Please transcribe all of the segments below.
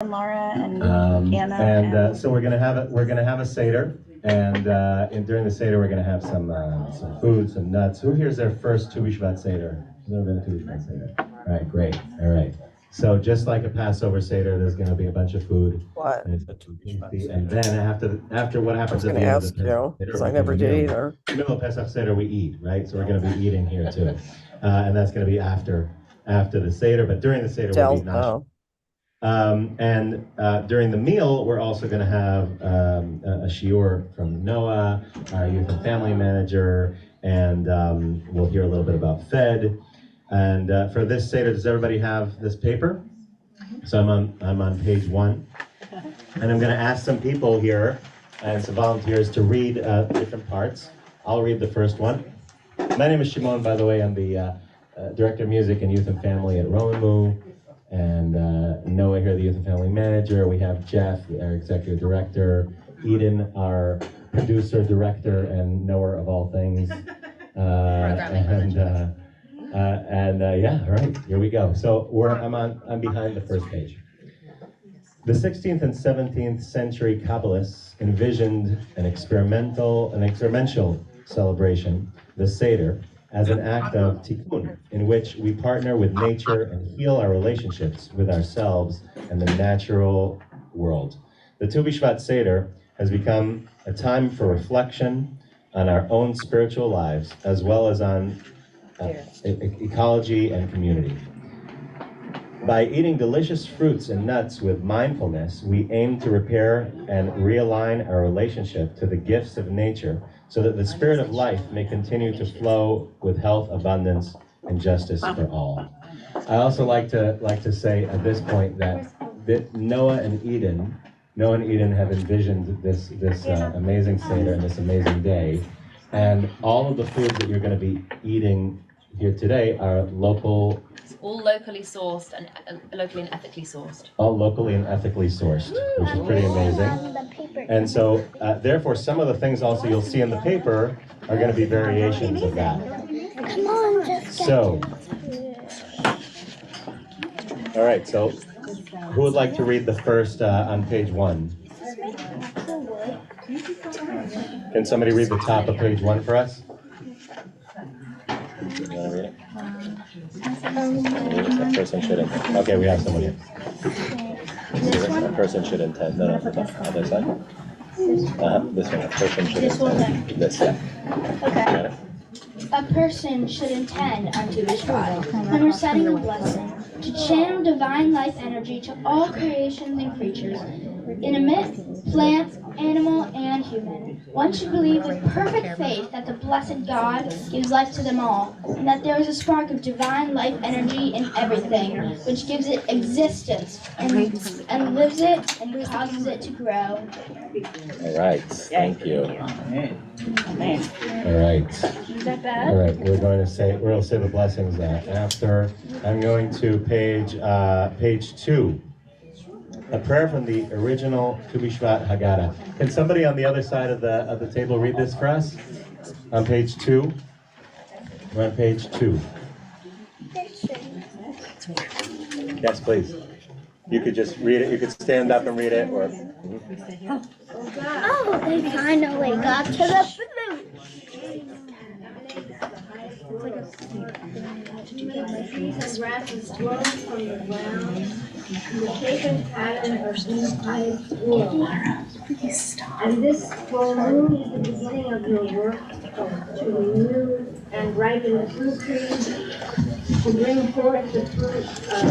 and Laura and Anna. And so we're gonna have a Seder, and during the Seder we're gonna have some food, some nuts. Who here's their first Tu B'Shvat Seder? Never been a Tu B'Shvat Seder. All right, great. All right. So just like a Passover Seder, there's gonna be a bunch of food. What? And then after what happens at the end of the Pesach Seder, because I never did either. in the middle of Pesach Seder we eat, right? So we're gonna be eating here too, and that's gonna be after the Seder. But during the Seder we'll be not. During the meal, we're also going to have a shiur from Noah, our youth and family manager, and we'll hear a little bit about Fed. And for this Seder, does everybody have this paper? So I'm on page 1, and I'm going to ask some people here and some volunteers to read different parts. I'll read the first one. My name is Shimon, by the way. I'm the Director of Music and Youth and Family at Romemu. And Noah here, the Youth and Family Manager. We have Jeff, our Executive Director. Eden, our Producer, Director, and Knower of all things. Yeah, all right, here we go. So I'm behind the first page. The 16th and 17th century Kabbalists envisioned an experimental celebration, the Seder, as an act of tikkun, in which we partner with nature and heal our relationships with ourselves and the natural world. The Tu B'Shvat Seder has become a time for reflection on our own spiritual lives, as well as on ecology and community. By eating delicious fruits and nuts with mindfulness, we aim to repair and realign our relationship to the gifts of nature, so that the spirit of life may continue to flow with health, abundance, and justice for all. I also like to say at this point that Noah and Eden have envisioned this amazing Seder and this amazing day, and all of the foods that you're going to be eating here today are local. All locally sourced and locally and ethically sourced. All locally and ethically sourced, which is pretty amazing. And so, therefore, some of the things also you'll see in the paper are going to be variations of that. Come on, just So, all right, so who would like to read the first on page 1? Can somebody read the top of page 1 for us? You want to read it? That person should intend. Okay, we have someone here. A person should intend. No, the other side. This one. A person should intend. This, yeah. Okay. A person should intend unto his God, when reciting a blessing, to channel divine life energy to all creations and creatures, inanimate, plant, animal, and human. One should believe with perfect faith that the blessed God gives life to them all, and that there is a spark of divine life energy in everything, which gives it existence and lives it and causes it to grow. All right, thank you. All right. Is that bad? All right, we're going to say the blessings after. I'm going to page 2. A prayer from the original Tu B'Shvat Haggadah. Can somebody on the other side of the table read this for us? On page 2. We're on page 2. Yes, please. You could just read it. You could stand up and read it, or. Oh, they finally got to the food. The grass is grown from the ground, and the shape and pattern are inside the world. And this full moon is the beginning of your work to renew and ripen the fruit trees, to bring forth the fruit of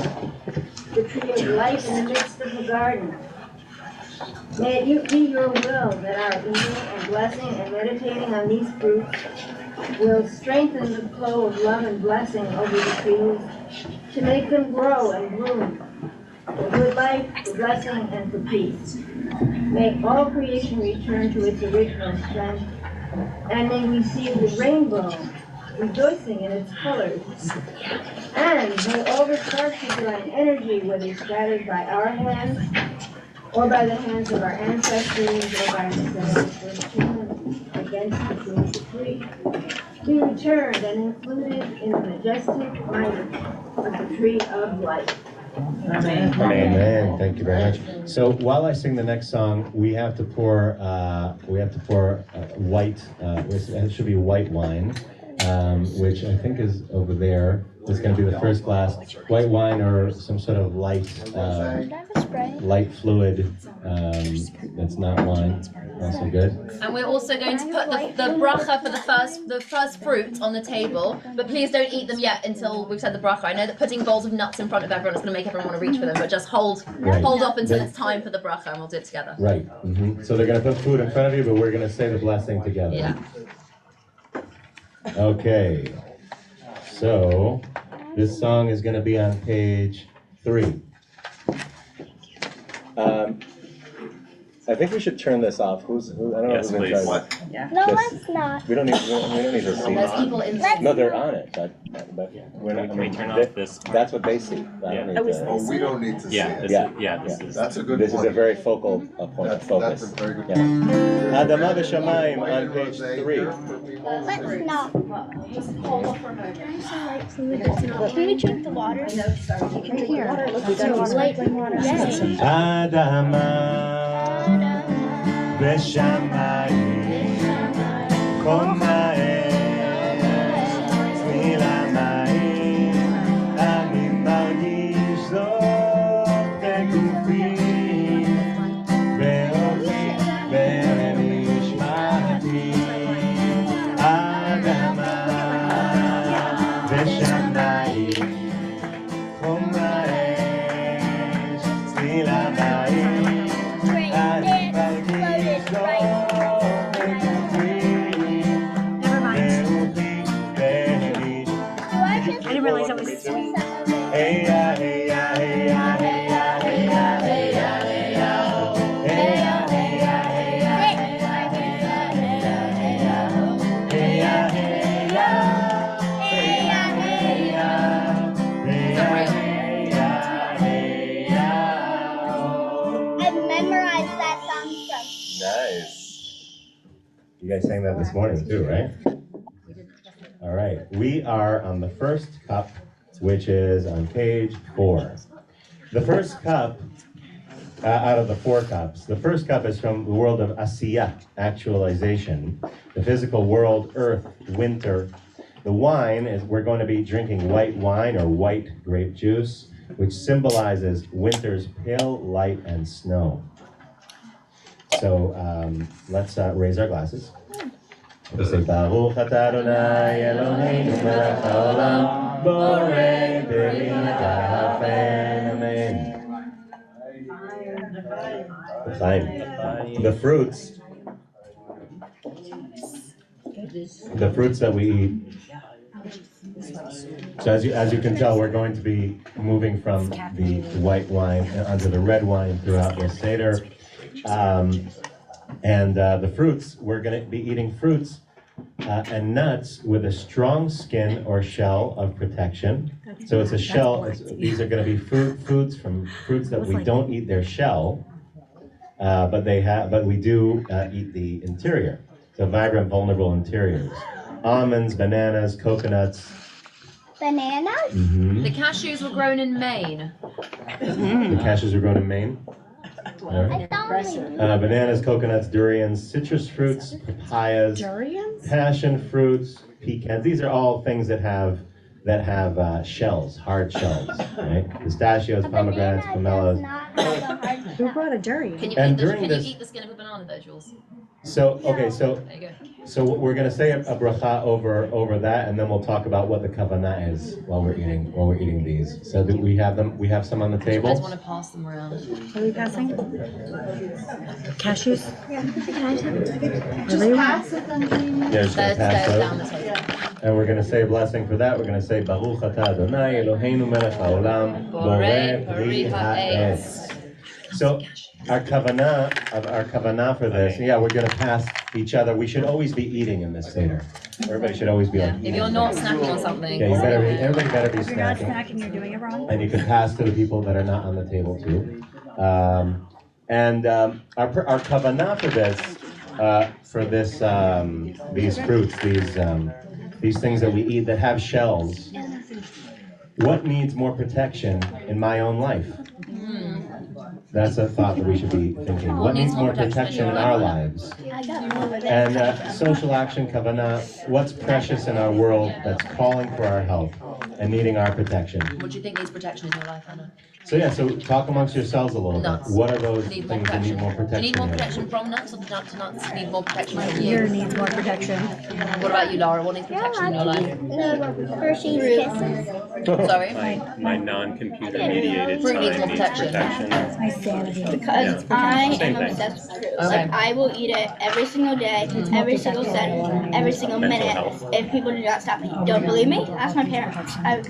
the tree of life in the midst of the garden. May it be your will that our eating and blessing and meditating on these fruits will strengthen the flow of love and blessing over the trees, to make them grow and bloom for good life, for blessing, and for peace. May all creation return to its original strength, and may we see the rainbow rejoicing in its colors. And may all the sparks of divine energy, whether scattered by our hands, or by the hands of our ancestors, or by the first human against the fruit of the tree, be returned and included in the majestic might of the tree of life. Amen. Thank you very much. So while I sing the next song, we have to pour white. It should be white wine, which I think is over there. It's going to be the first glass. White wine or some sort of light fluid that's not wine. Also good. And we're also going to put the bracha for the first fruit on the table, but please don't eat them yet until we've said the bracha. I know that putting bowls of nuts in front of everyone is going to make everyone want to reach for them, but just hold off until it's time for the bracha, and we'll do it together. Right. So they're going to put food in front of you, but we're going to say the blessing together. Yeah. Okay. So this song is going to be on page 3. I think we should turn this off. Who? I don't know who's in charge. No, let's not. We don't need to see. There's people inside. No, they're on it, but we're not. Can we turn off this? That's what they see. I don't need to. Oh, we don't need to see Yeah, it. this is. That's a good This is point. a very focal point of That's focus. a very good Yeah. point. Adama v'shamayim on page 3. Let's not. Can we drink the water? Right here. Yes. Adama v'shamayim kol ma'aretz milamayim ani margish זאת בגופי ואוכלי ונשמתי אדמה ושמיים חום האש צליל המים אני מרגיש זאת בגופי ואוכלי ונשמתי I didn't realize that was sweet. Hey ya, hey ya, hey ya, hey ya, hey ya, hey ya, hey ya, hey ya, hey ya, hey ya, hey ya, hey ya, I've memorized that song from. Nice. You guys sang that this morning too, right? All right. We are on the first cup, which is on page 4. The first cup, out of the 4 cups, the first cup is from the world of Asiya, actualization, the physical world, earth, winter. The wine is, we're going to be drinking white wine or white grape juice, which symbolizes winter's pale light and snow. So let's raise our glasses. We'll say, Baruch atah Adonai Eloheinu melech haolam, borei beriah ha'afen. Amen. The fruits that we eat. So as you can tell, we're going to be moving from the white wine onto the red wine throughout the Seder. The fruits, we're going to be eating fruits and nuts with a strong skin or shell of protection. So it's a shell. These are going to be foods from fruits that we don't eat their shell, but we do eat the interior. So vibrant, vulnerable interiors. Almonds, bananas, coconuts. Bananas? Mm-hmm. The cashews were grown in Maine. The cashews are grown in Maine. I don't know. Bananas, coconuts, durians, citrus fruits, papayas, passion fruits, pecans. These are all things that have shells, hard shells, right? Pistachios, pomegranates, pomelos. Who brought a durian? Can you And eat during the this- eat the skin of a banana though, Jules? So There you go. So we're going to say a bracha over that, and then we'll talk about what the kavanah is while we're eating these. So do we have them? We have some on the Do you guys table. want to pass them around? What are we passing? Cashews? Just pass it then. Yeah, just gonna pass They're down those. the table. And we're going to say a blessing for that. We're going to say Baruch atah Adonai Eloheinu melech haolam borei pri ha'etz. So our kavanah for this, we're going to pass each other. We should always be eating in this Seder. Everybody should always be Yeah. like If you're not snacking on something, everybody better be If you're not snacking. snacking, you're doing it wrong. And you can pass to the people that are not on the table too. Our kavanah for these fruits, these things that we eat that have shells, what needs more protection in my own life? That's a thought that we should be thinking. What needs more protection in our lives? And social action, kavanah, what's precious in our world that's calling for our help and needing our protection? What do you think needs protection in your life, Anna? So talk amongst yourselves a little Nuts. bit. What are those Need things more that need protection. more Do protection? you need more in your life? protection from nuts, or the nuts need more protection from Ear you? needs more protection. What about you, Laura? What needs protection in your life? Hershey's Kisses. Sorry? My non-computer mediated Fruit needs time more needs protection. protection. My sanity. Because I Same am thing. obsessed with fruit. Okay. Like, I will eat it every single day, every single second, every single Mental minute. health. If people do not stop me, don't believe me? Ask my parents. I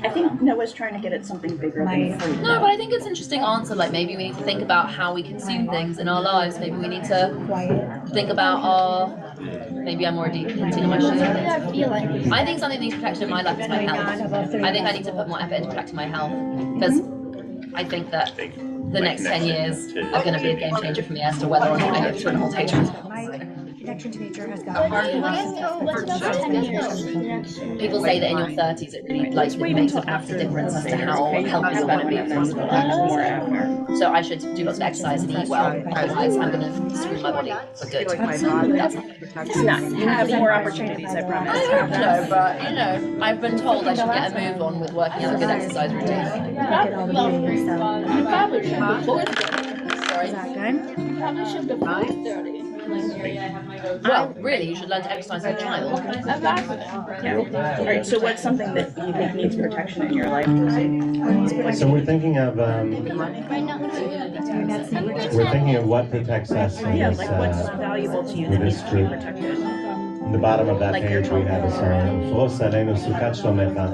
think Noah's trying to get at something bigger than fruit. No, but I think it's an interesting answer. Like, maybe we need to think about how we consume things in our lives. Maybe we need to think about our. Maybe I'm already hinting on my What do shit. I feel like? I think something that needs protection in my life is my health. I think I need to put more effort into protecting my health because I think that the next 10 years are going to be a game changer for me as to whether or not I live through an whole day transplant. My connection to nature has gotten harder. What's about 10 years? Next year? People say that in your 30s it really like it makes a massive difference as to how healthy you're going to be for the rest of your life. So I should do lots of exercise and eat well, otherwise I'm going to screw my body for good. That's not It's not. You have more opportunities, I promise. I hope so, but you know, I've been told I should get a move on with working out a good exercise routine. Look at all the beauty and stuff. You probably should before 30. Sorry. Is that good? You probably should before 30. Well, really, you should learn to exercise as a child. Exactly. All right, so what's something that you think needs protection in your life? So we're thinking of what protects us in Yeah, this, like what's valuable to you with that this needs to be group. protected? On the bottom of that page, we have a song. "Ufros aleinu sukat shlomecha."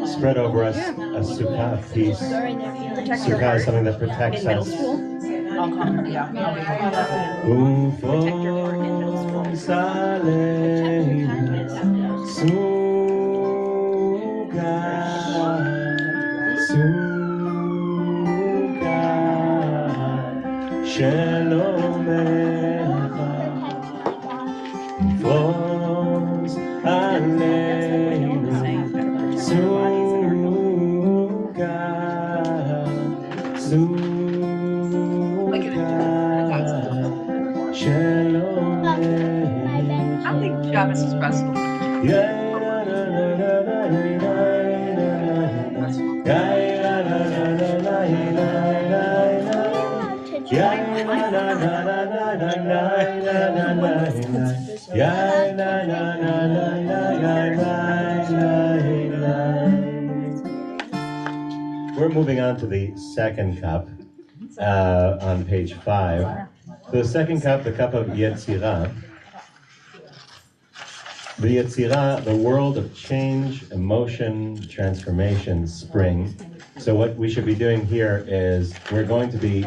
Spread over us a sukkah peace. Protect your Sukkah is heart something that in protects middle us. school. I'll come, yeah. Protect your heart in middle school. Ufros aleinu sukkah shlomecha. Ufros aleinu I think Shabbos is possible. We're moving on to the second cup on page 5. The second cup, the cup of Yetzirah. The Yetzirah, the world of change, emotion, transformation, spring. So what we should be doing here is we're going to be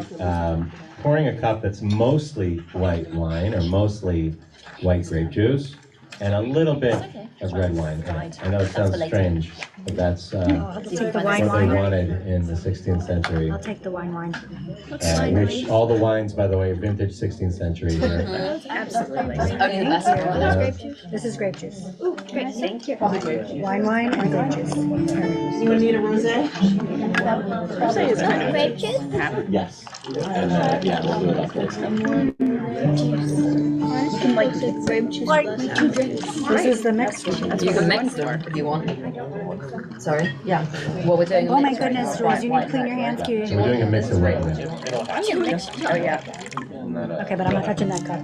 pouring a cup that's mostly white wine or mostly white grape juice and a little bit of red wine in it. I know it sounds strange, but that's I'll take the what wine they wine. wanted in the 16th century. I'll take the wine wine. Which all the wines, by the way, vintage 16th century here. Absolutely. Only the best. This is grape juice. Great, thank you. Wine wine and grape juice. You would need a rosé? Rosé is kind of Grape juice? Yes. And yeah, we'll do it after this. Like grape juice. This is the mixed one. You can mix them if you want. Sorry? Yeah. Well, we're doing a Oh my mix right goodness, now. Rose, you need to clean your hands, So cutie. we're doing a mix of what now? Oh, yeah. Okay, but I'm not touching that cup. I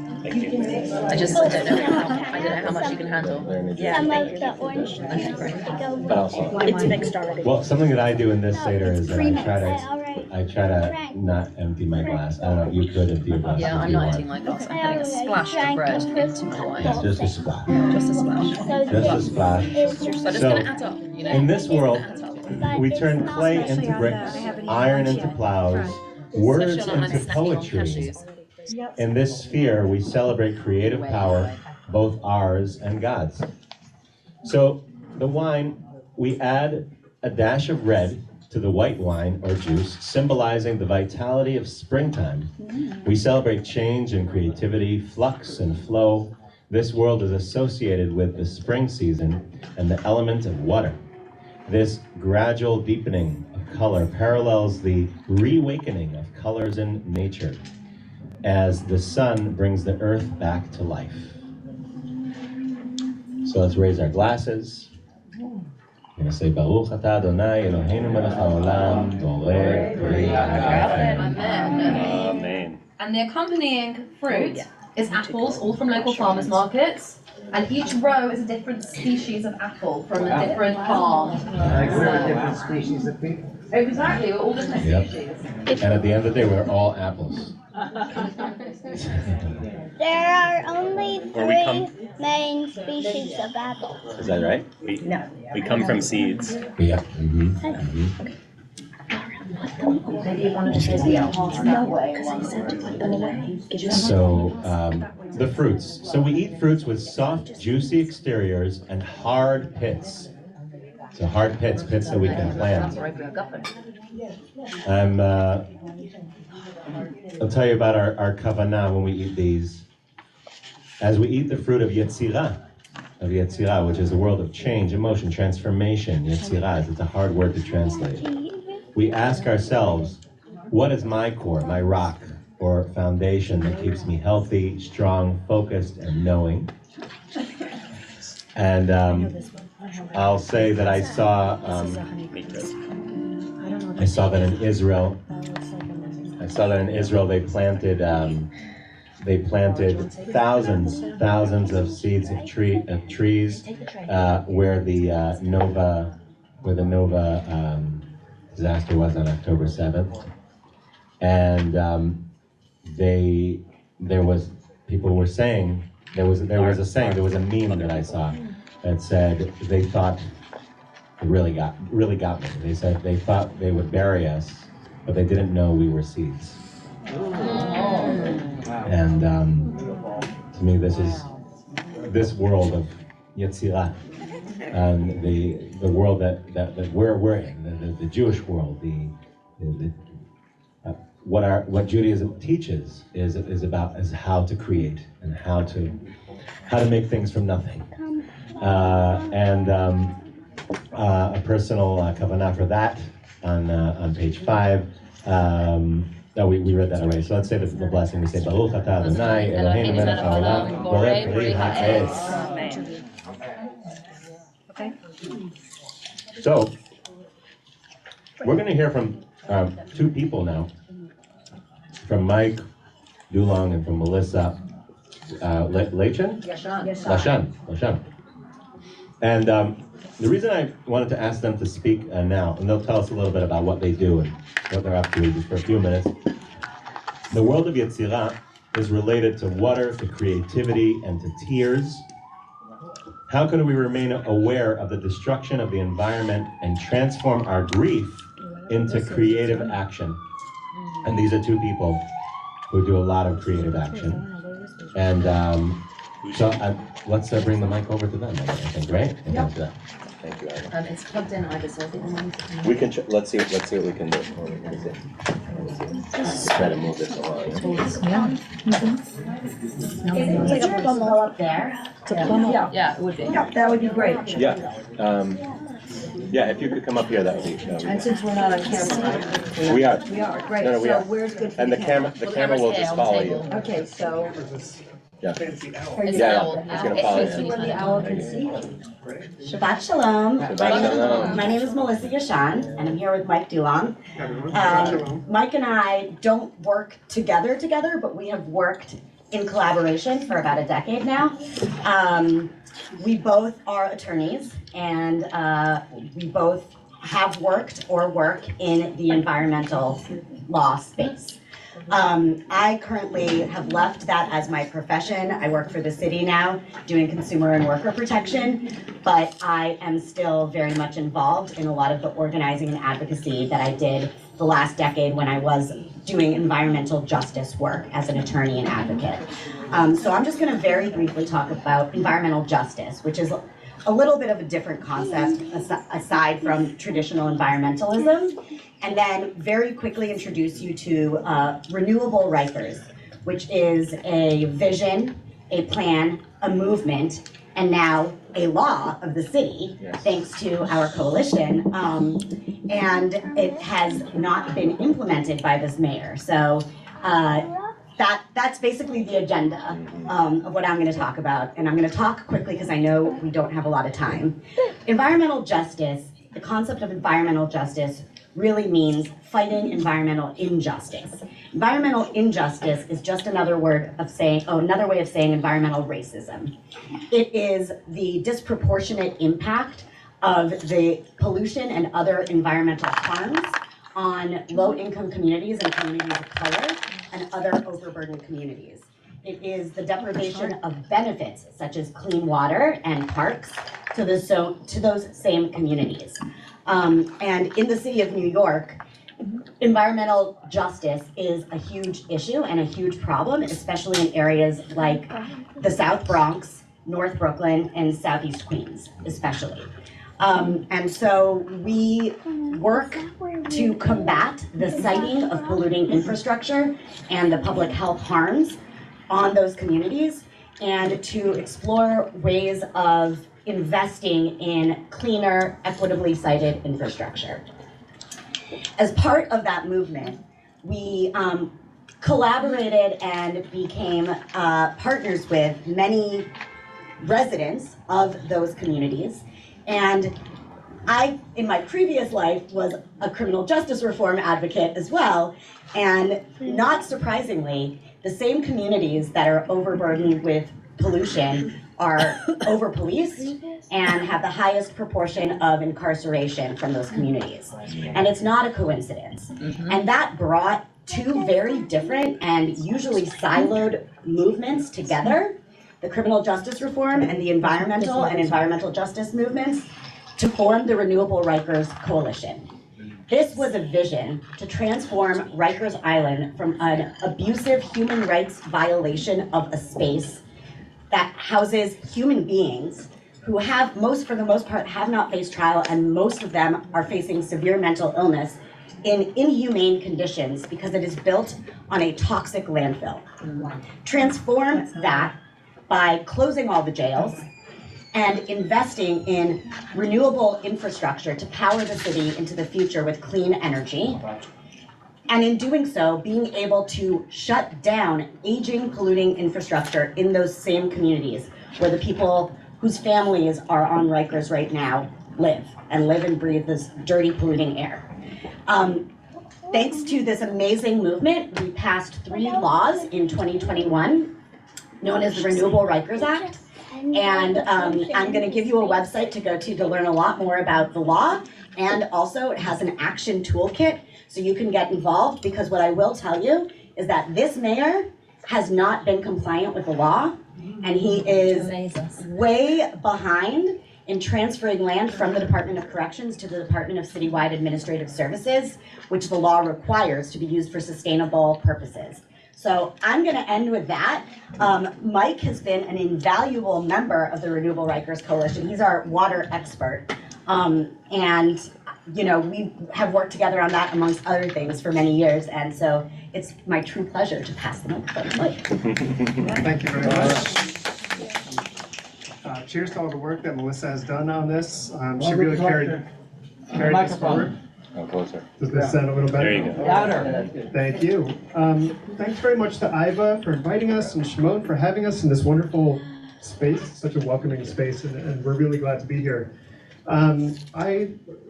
don't know how much you can handle. Some of the orange. But also, It's mixed already. well, something that I do in this Seder is that Alright. I try to not empty my glass. I don't know, you could empty your glass Yeah, if I'm you not want. emptying my glass. I'm putting a splash of bread into my wine. Yeah, just a splash. Just a splash. Just a splash. But it's So, going to add up, you know? in this world, It's gonna add up. we turn clay into bricks, iron into plows, words Especially when I'm into snacking on poetry. cashews. In this sphere, we celebrate creative power, both ours and God's. So, the wine, we add a dash of red to the white wine or juice, symbolizing the vitality of springtime. We celebrate change and creativity, flux and flow. This world is associated with the spring season and the element of water. This gradual deepening of color parallels the reawakening of colors in nature as the sun brings the earth back to life. So let's raise our glasses. We're going to say, Baruch atah Adonai Eloheinu melech haolam, borei pri hagafen. Amen. And the accompanying fruit is apples, all from local farmers markets. And each row is a different species of apple from a different farm. Like we're different species of people. Exactly, we're all different species. And at the end of the day, we're all apples. There are only Where we come- main species of apples. Is that right? We come from seeds. Yeah. So the fruits. So we eat fruits with soft, juicy exteriors and hard pits. So hard pits that we can plant. I'll tell you about our kavanah when we eat these. As we eat the fruit of Yetzirah, which is the world of change, emotion, transformation. Yetzirah, it's a hard word to translate. We ask ourselves, what is my core, my rock, or foundation that keeps me healthy, strong, focused, and knowing? And I'll say that I saw that in Israel. They planted thousands of seeds of trees where the Nova disaster was on October 7th, and people were saying there was a meme that I saw that said they thought it really got me. They said they thought they would bury us, but they didn't know we were seeds. And to me, this world of Yetzirah, and the world that we're in, the Jewish world, what Judaism teaches is how to create and how to make things from nothing. A personal kavanah for that on page 5. No, we read that already. So let's say the blessing. We say, Baruch atah Adonai Eloheinu melech haolam, borei pri ha'etz. Okay. So we're going to hear from two people now, from Mike Dulong and from Melissa Lashan. And the reason I wanted to ask them to speak now, and they'll tell us a little bit about what they do and what they're up to just for a few minutes. The world of Yetzirah is related to water, to creativity, and to tears. How can we remain aware of the destruction of the environment and transform our grief into creative action? And these are two people who do a lot of creative action. And so let's bring the mic over to them, I think, right? Yep. Thank you, Ida. It's plugged in either, so I think We can let's see what we can do. Let's try to move this along. It's like a bumble up there. It's a bumble. yeah, it would be. Yeah, that would be great. Yeah. Yeah, if you could come up here, that would be. And since we're not on camera. We are. We are, great. No, we So are. where's good for And the camera will just follow you. Okay, so. Yeah. It's Yeah, old. it's gonna follow you. Where the owl can see. Shabbat Shalom. Shabbat Shalom. My name is Melissa Yashan, and I'm here with Mike Dulong. Mike and I don't work together, but we have worked in collaboration for about a decade now. We both are attorneys, and we both have worked or work in the environmental law space. I currently have left that as my profession. I work for the city now, doing consumer and worker protection, but I am still very much involved in a lot of the organizing and advocacy that I did the last decade when I was doing environmental justice work as an attorney and advocate. So I'm just going to very briefly talk about environmental justice, which is a little bit of a different concept aside from traditional environmentalism, and then very quickly introduce you to Renewable Rikers, which is a vision, a plan, a movement, and now a law of the city, thanks to our coalition, and it has not been implemented by this mayor. So that's basically the agenda of what I'm going to talk about, and I'm going to talk quickly because I know we don't have a lot of time. Environmental justice, the concept of environmental justice really means fighting environmental injustice. Environmental injustice is just another way of saying environmental racism. It is the disproportionate impact of the pollution and other environmental harms on low-income communities and communities of color and other overburdened communities. It is the deprivation of benefits such as clean water and parks to those same communities. And in the city of New York, environmental justice is a huge issue and a huge problem, especially in areas like the South Bronx, North Brooklyn, and Southeast Queens, especially. And so we work to combat the siting of polluting infrastructure and the public health harms on those communities, and to explore ways of investing in cleaner, equitably sited infrastructure. As part of that movement, we collaborated and became partners with many residents of those communities. And I, in my previous life, was a criminal justice reform advocate as well. And not surprisingly, the same communities that are overburdened with pollution are over-policed and have the highest proportion of incarceration from those communities. And it's not a coincidence. And that brought two very different and usually siloed movements together, the criminal justice reform and the environmental justice movements, to form the Renewable Rikers Coalition. This was a vision to transform Rikers Island from an abusive human rights violation of a space that houses human beings who for the most part, have not faced trial, and most of them are facing severe mental illness in inhumane conditions because it is built on a toxic landfill. Transform that by closing all the jails and investing in renewable infrastructure to power the city into the future with clean energy. And in doing so, being able to shut down aging, polluting infrastructure in those same communities where the people whose families are on Rikers right now live and breathe this dirty, polluting air. Thanks to this amazing movement, we passed 3 laws in 2021, known as the Renewable Rikers Act. And I'm going to give you a website to go to learn a lot more about the law. And also it has an action toolkit so you can get involved, because what I will tell you is that this mayor has not been compliant with the law, and he is way behind in transferring land from the Department of Corrections to the Department of Citywide Administrative Services, which the law requires to be used for sustainable purposes. So I'm going to end with that. Mike has been an invaluable member of the Renewable Rikers Coalition. He's our water expert. And you know, we have worked together on that amongst other things for many years. And so it's my true pleasure to pass the microphone to Mike. Thank you very much. Cheers to all the work that Melissa has done on this. She really carried this forward. Closer. Does this sound a little better? There you go. Louder. Thank you. Thanks very much to Iva for inviting us and Shimon for having us in this wonderful space, such a welcoming space, and we're really glad to be here. I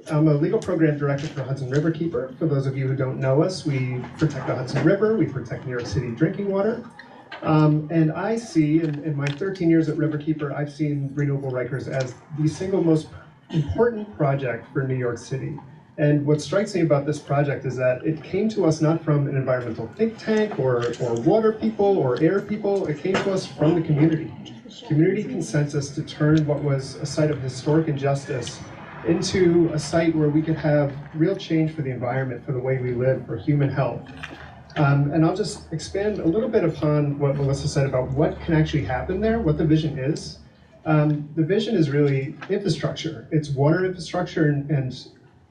am a legal program director for Hudson River Keeper. For those of you who don't know us, we protect the Hudson River, we protect New York City drinking water. And I see, in my 13 years at Riverkeeper, I've seen Renewable Rikers as the single most important project for New York City. And what strikes me about this project is that it came to us not from an environmental think tank or water people or air people, it came to us from the community. Community consensus to turn what was a site of historic injustice into a site where we could have real change for the environment, for the way we live, for human health. And I'll just expand a little bit upon what Melissa said about what can actually happen there, what the vision is. The vision is really infrastructure. It's water infrastructure and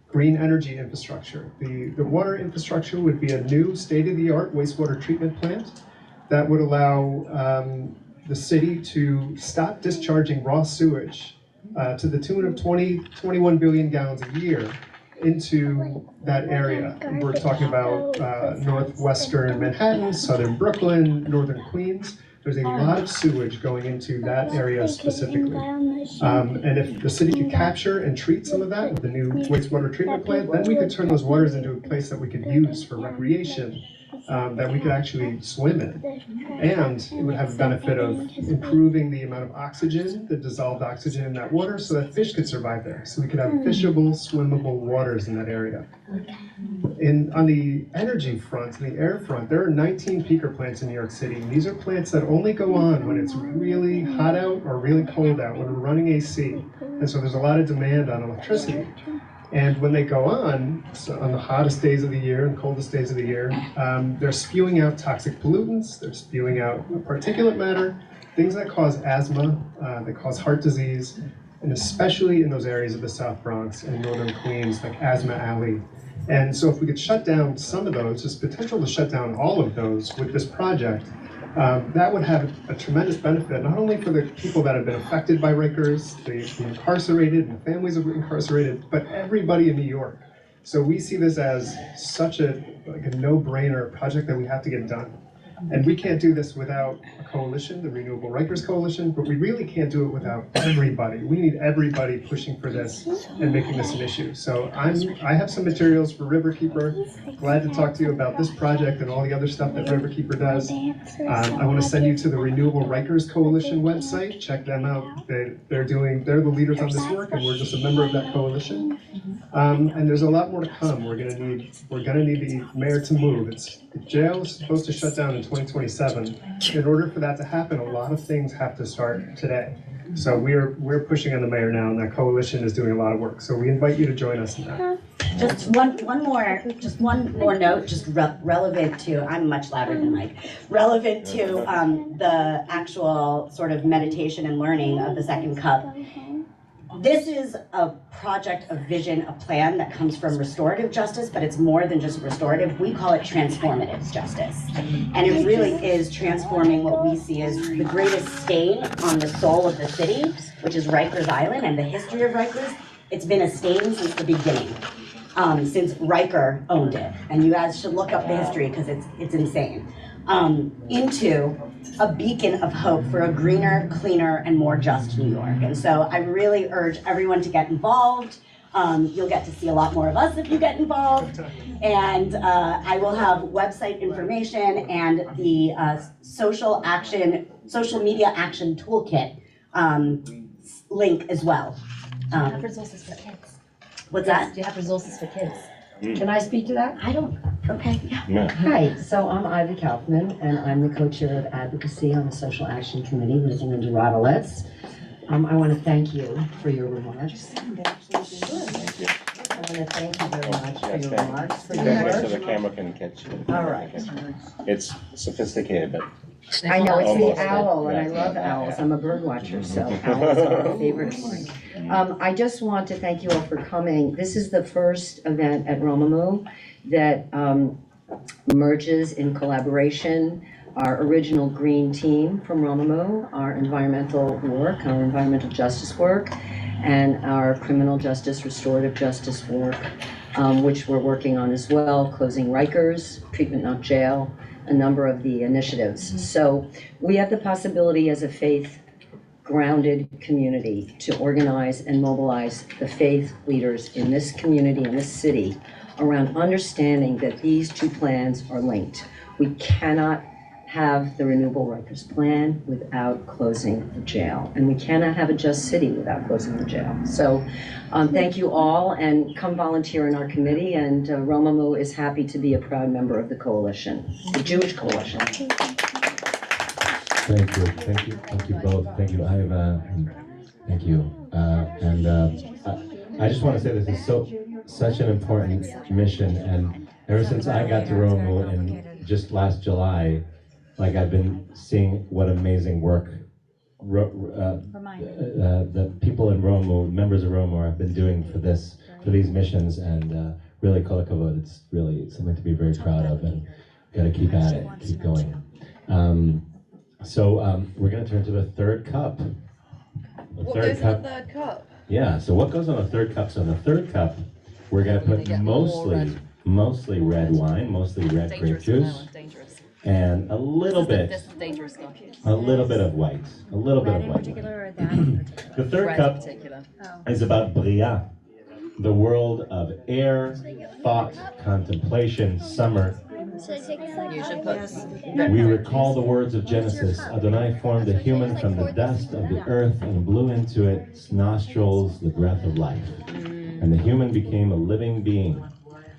green energy infrastructure. The water infrastructure would be a new state-of-the-art wastewater treatment plant that would allow the city to stop discharging raw sewage to the tune of 21 billion gallons a year into that area. We're talking about northwestern Manhattan, southern Brooklyn, northern Queens. There's a lot of sewage going into that area specifically. And if the city could capture and treat some of that with the new wastewater treatment plant, then we could turn those waters into a place that we could use for recreation, that we could actually swim in. And it would have the benefit of improving the amount of oxygen, the dissolved oxygen in that water, so that fish could survive there. So we could have fishable, swimmable waters in that area. On the energy front, the air front, there are 19 peaker plants in New York City. And these are plants that only go on when it's really hot out or really cold out, when we're running AC. And so there's a lot of demand on electricity. And when they go on, so on the hottest days of the year and coldest days of the year, they're spewing out toxic pollutants, they're spewing out particulate matter, things that cause asthma, that cause heart disease, and especially in those areas of the South Bronx and northern Queens, like Asthma Alley. And so if we could shut down some of those, there's potential to shut down all of those with this project, that would have a tremendous benefit, not only for the people that have been affected by Rikers, the incarcerated and the families of incarcerated, but everybody in New York. So we see this as such a no-brainer project that we have to get done. And we can't do this without a coalition, the Renewable Rikers Coalition, but we really can't do it without everybody. We need everybody pushing for this and making this an issue. So I have some materials for Riverkeeper. Glad to talk to you about this project and all the other stuff that Riverkeeper does. I want to send you to the Renewable Rikers Coalition website. Check them out. They're the leaders on this work, and we're just a member of that coalition. And there's a lot more to come. We're gonna need the mayor to move. The jail is supposed to shut down in 2027. In order for that to happen, a lot of things have to start today. So we're pushing on the mayor now, and that coalition is doing a lot of work. So we invite you to join us in that. Just one more note, just relevant to, I'm much louder than Mike, relevant to the actual sort of meditation and learning of the second cup. This is a project, a vision, a plan that comes from restorative justice, but it's more than just restorative. We call it transformative justice. And it really is transforming what we see as the greatest stain on the soul of the city, which is Rikers Island and the history of Rikers. It's been a stain since the beginning, since Riker owned it. And you guys should look up the history because it's insane. Into a beacon of hope for a greener, cleaner, and more just New York. And so I really urge everyone to get involved. You'll get to see a lot more of us if you get involved. And I will have website information and the social media action toolkit link as well. Do you have resources for kids? What's that? Do you have resources for kids? Can I speak to that? I don't, okay, yeah. Hi, so I'm Ivy Kaufman, and I'm the co-chair of advocacy on the Social Action Committee with Linda Rodolitz. I want to thank you for your remarks. I want to thank you very much for your remarks. Stand next so the camera can catch you. All right. It's sophisticated, but I know, it's almost, the owl, and I yeah. love owls. I'm a bird watcher, so owls are my favorite of mine. I just want to thank you all for coming. This is the first event at Romemu that merges in collaboration our original green team from Romemu, our environmental work, our environmental justice work, and our criminal justice, restorative justice work, which we're working on as well, closing Rikers, treatment not jail, a number of the initiatives. So we have the possibility as a faith-grounded community to organize and mobilize the faith leaders in this community, in this city, around understanding that these two plans are linked. We cannot have the Renewable Rikers plan without closing the jail. And we cannot have a just city without closing the jail. So thank you all, and come volunteer in our committee, and Romemu is happy to be a proud member of the coalition, the Jewish coalition. Thank you both. Thank you, Iva, and thank you. I just want to say this is such an important mission, and ever since I got to Romemu in just last July, like I've been seeing what amazing work the people in Romemu, members of Romemu, have been doing for these missions, and really kol hakavod. It's really something to be very proud of, and got to keep at it, keep going. So we're going to turn to the third cup. What goes in the third cup? Yeah, so what goes on the third cup? So in the third cup, we're going to put mostly red wine, mostly red grape juice, and a little bit of white, a little bit of white wine. The third cup is about Bria, the world of air, thought, contemplation, summer. You should put. We recall the words of Genesis. Adonai formed a human from the dust of the earth and blew into its nostrils the breath of life. And the human became a living being,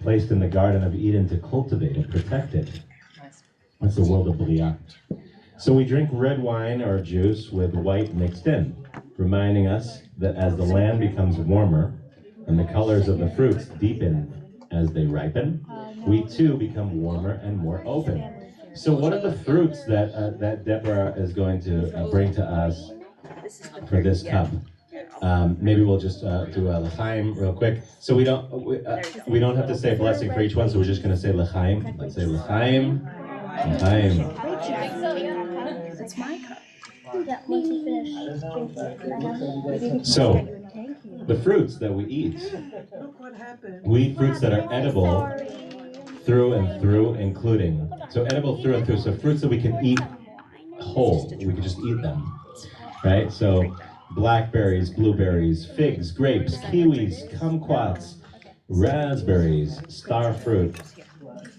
placed in the Garden of Eden to cultivate and protect it. That's the world of Bria. So we drink red wine or juice with white mixed in, reminding us that as the land becomes warmer and the colors of the fruits deepen as they ripen, we too become warmer and more open. So what are the fruits that Deborah is going to bring to us for this cup? Maybe we'll just do a l'chaim real quick. So we don't have to say a blessing for each one, so we're just going to say l'chaim. Let's say l'chaim, l'chaim. It's my cup. So, the fruits that we eat fruits that are edible through and through, including. So edible through and through, so fruits that we can eat whole, we can just eat them, right? So blackberries, blueberries, figs, grapes, kiwis, kumquats, raspberries, star fruit.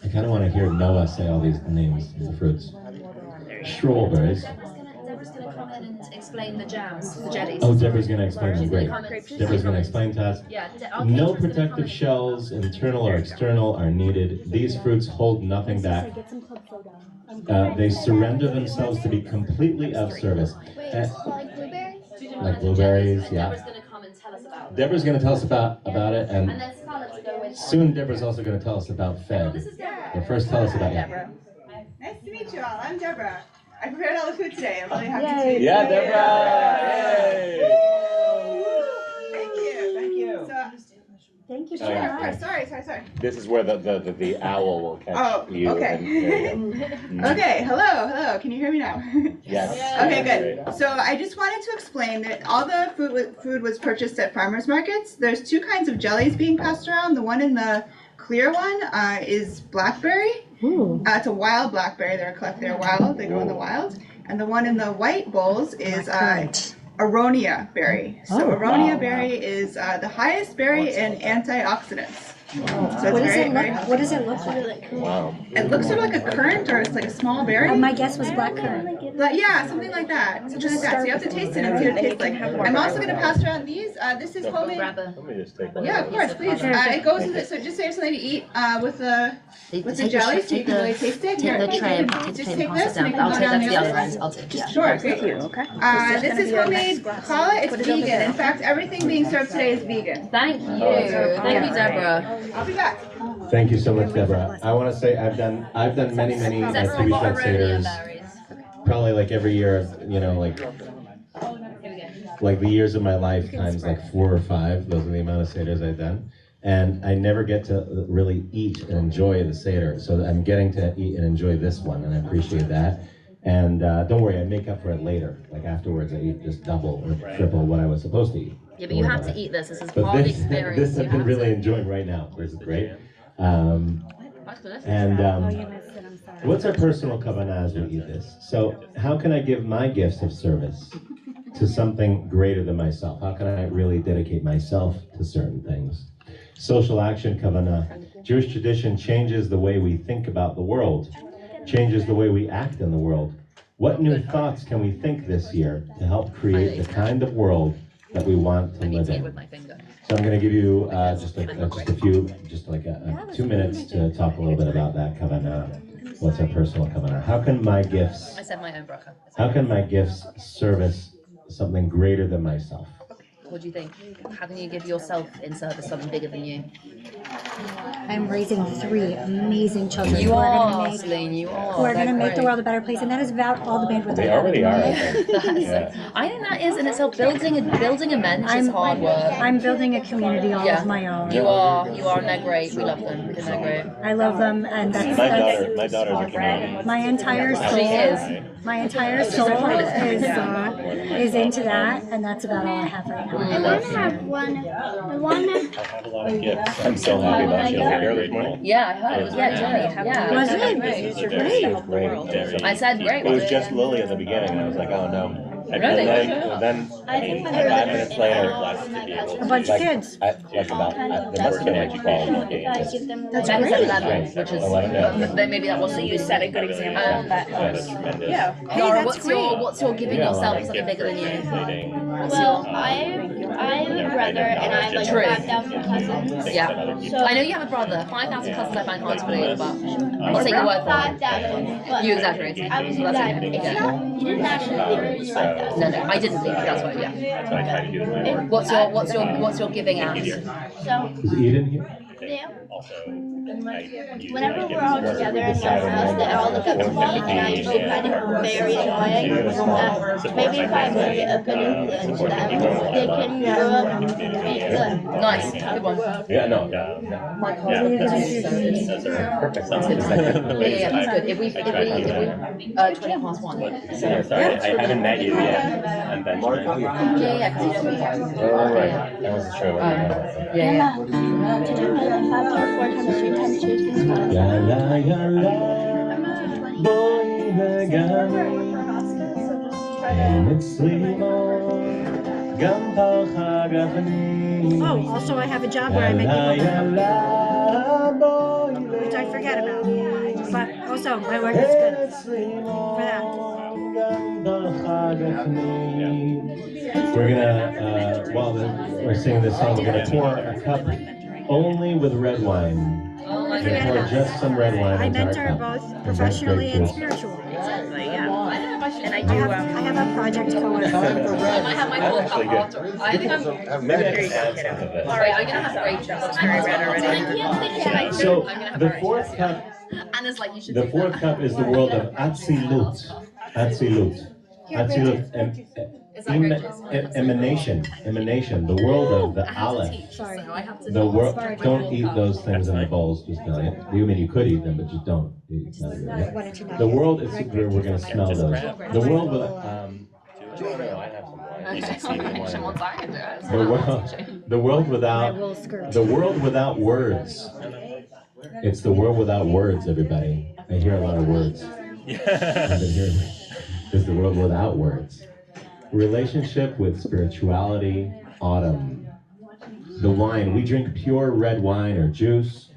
I kind of want to hear Noah say all these names of the fruits. Strawberries. Deborah's going to come in and explain the jams, the jellies. Oh, Deborah's going to explain them, great. Deborah's going to explain to us. Yeah, no protective shells, internal or external, are needed. These fruits hold nothing back. They surrender themselves to be completely of service. Like blueberries? Like blueberries, yeah. Deborah's going to come and tell us about it. Deborah's going to tell us about it, and And then Scarlett to go with. soon Deborah's also going to tell us about Fed. But first tell us about Deborah. Nice to meet you all. I'm Deborah. I prepared all the food today. I'm really happy to. Yeah, Deborah! Yay! Thank you. Thank you so Okay. much. Sorry. This is where the owl will catch you. Okay. And there you go. Okay, hello. Can you hear me now? Yes. Okay, good. So I just wanted to explain that all the food was purchased at farmers markets. There's two kinds of jellies being passed around. The one in the clear one is blackberry. It's a wild blackberry. They're wild. They go in the wild. And the one in the white bowls is aronia berry. So aronia berry is the highest berry in antioxidants. So it's What does it look like? Wow. It looks sort of like a currant, or it's like a small berry. My guess was black currant. But yeah, something like that. So you have to taste it and see what it tastes like. I'm also going to pass around these. This is homemade. Let me just take one. Yeah, of course, please. It goes with it. So just so you have something to eat with the jelly, so you can really taste it. Take the tray and Just take take and pass this it and down. you I'll can take go that down to the the other other end. end. I'll take it. Sure, great. This is homemade challah. It's vegan. In fact, everything being served today is vegan. Thank you. Thank you, Deborah. I'll be back. Thank you so much, Deborah. I want to say I've done many Deborah, TV what shot are Seders, berries? probably like every year, you know, like the years of my life times like 4 or 5. Those are the amount of Seders I've done. And I never get to really eat and enjoy the Seder. So I'm getting to eat and enjoy this one, and I appreciate that. And don't worry, I make up for it later. Like afterwards, I eat just double or triple what I was supposed to eat. Yeah, but you have to eat this. This is But part of the this experience. I've been really enjoying right now. This is great. What's our personal kavanah as we eat this? So how can I give my gifts of service to something greater than myself? How can I really dedicate myself to certain things? Social action kavanah. Jewish tradition changes the way we think about the world, changes the way we act in the world. What new thoughts can we think this year to help create the kind of world that we want to live in? So I'm going to give you just a few, 2 minutes to talk a little bit about that kavanah. What's our personal kavanah? How can my gifts? I said my own bracha. How can my gifts service something greater than myself? What do you think? How can you give yourself in service something bigger than you? I'm raising 3 amazing children You who are, are going to Celine, you are. who are going to They're make the great. world a better place, and that is about all the bandwidth They I have. already are, I anyway. think. I think that is in itself building a mensch is hard work. I'm building a community all Yeah. of my own. You are, and they're great. We love them. And they're great. I love them, and that's My daughter's a comedian. my entire soul. She is. My entire soul is into that, and that's about all I have right now. I want to have one. I want to. I have a lot of gifts. I'm so happy about you. Here this morning. Yeah, I heard it was great. Yeah. Was it? Great. I said great. It was just Lily at the beginning, and I was like, oh no. And Really? then 5 minutes later, A bunch of kids. like about the must have been like 12 games. That's That was great. 11, which is 11, yeah. then maybe that wasn't. You set a good example of that. That's tremendous. Yeah. Laura, that's what's your giving Yeah, yourself like something bigger than you? Well, I have a brother and I have like True. 5,000 cousins. Yeah. So I know you have a brother. 5,000 cousins I find hard to believe, but I'll take your word for it. 5,000. But You exaggerated. I was So that's exaggerating. okay. It's Yeah. not. You didn't actually think it was 5,000. No, I didn't think that's what. Yeah. That's what I try to do with my work. What's your giving at? So Is Eden here? yeah. Also, Whenever we're all together in their house, they all look up to me, and I feel kind of very annoying. Maybe if I make a good influence to them, they can grow up and be good. Nice. Good one. Yeah, no, that's a perfect Yeah, that's good. If we 20 past 1. Sorry, I haven't met you yet. And then Yeah, because you don't. Oh, right. I wasn't sure what you meant. Yeah. Today my life 5 times 4 times 3 times 2 is gonna Ya la ya la, boy vegani, gam palcha gavani. Oh, also I have a job where I make people which I forget about. But also my work is good for that. We're gonna, while we're singing this song, we're gonna pour a cup only with red wine. We're gonna pour just some red wine I into our mentor cup. both professionally and spiritually. And I I do. have a project going. I might have my full cup after. I think I'm. Maybe I can add some of it. Alright, I'm gonna have grape juice. Very red already. So the fourth cup, Anna's like, you should the take fourth that. cup is the world of Atzilut. Atzilut. Atzilut. Emanation. The world of the Aleph. Sorry. So I have to The world. Don't eat those things in the bowls. Just don't. You mean you could eat them, but just don't. It's not good, yeah? The world is. We're gonna smell those. The world with. No, I have some wine. You should see me She wine. wants I can do it. The world I without. will skirt. The world without words. It's the world without words, everybody. I hear a lot of words. I've been hearing. It's the world without words. Relationship with spirituality, autumn. The wine, we drink pure red wine or juice.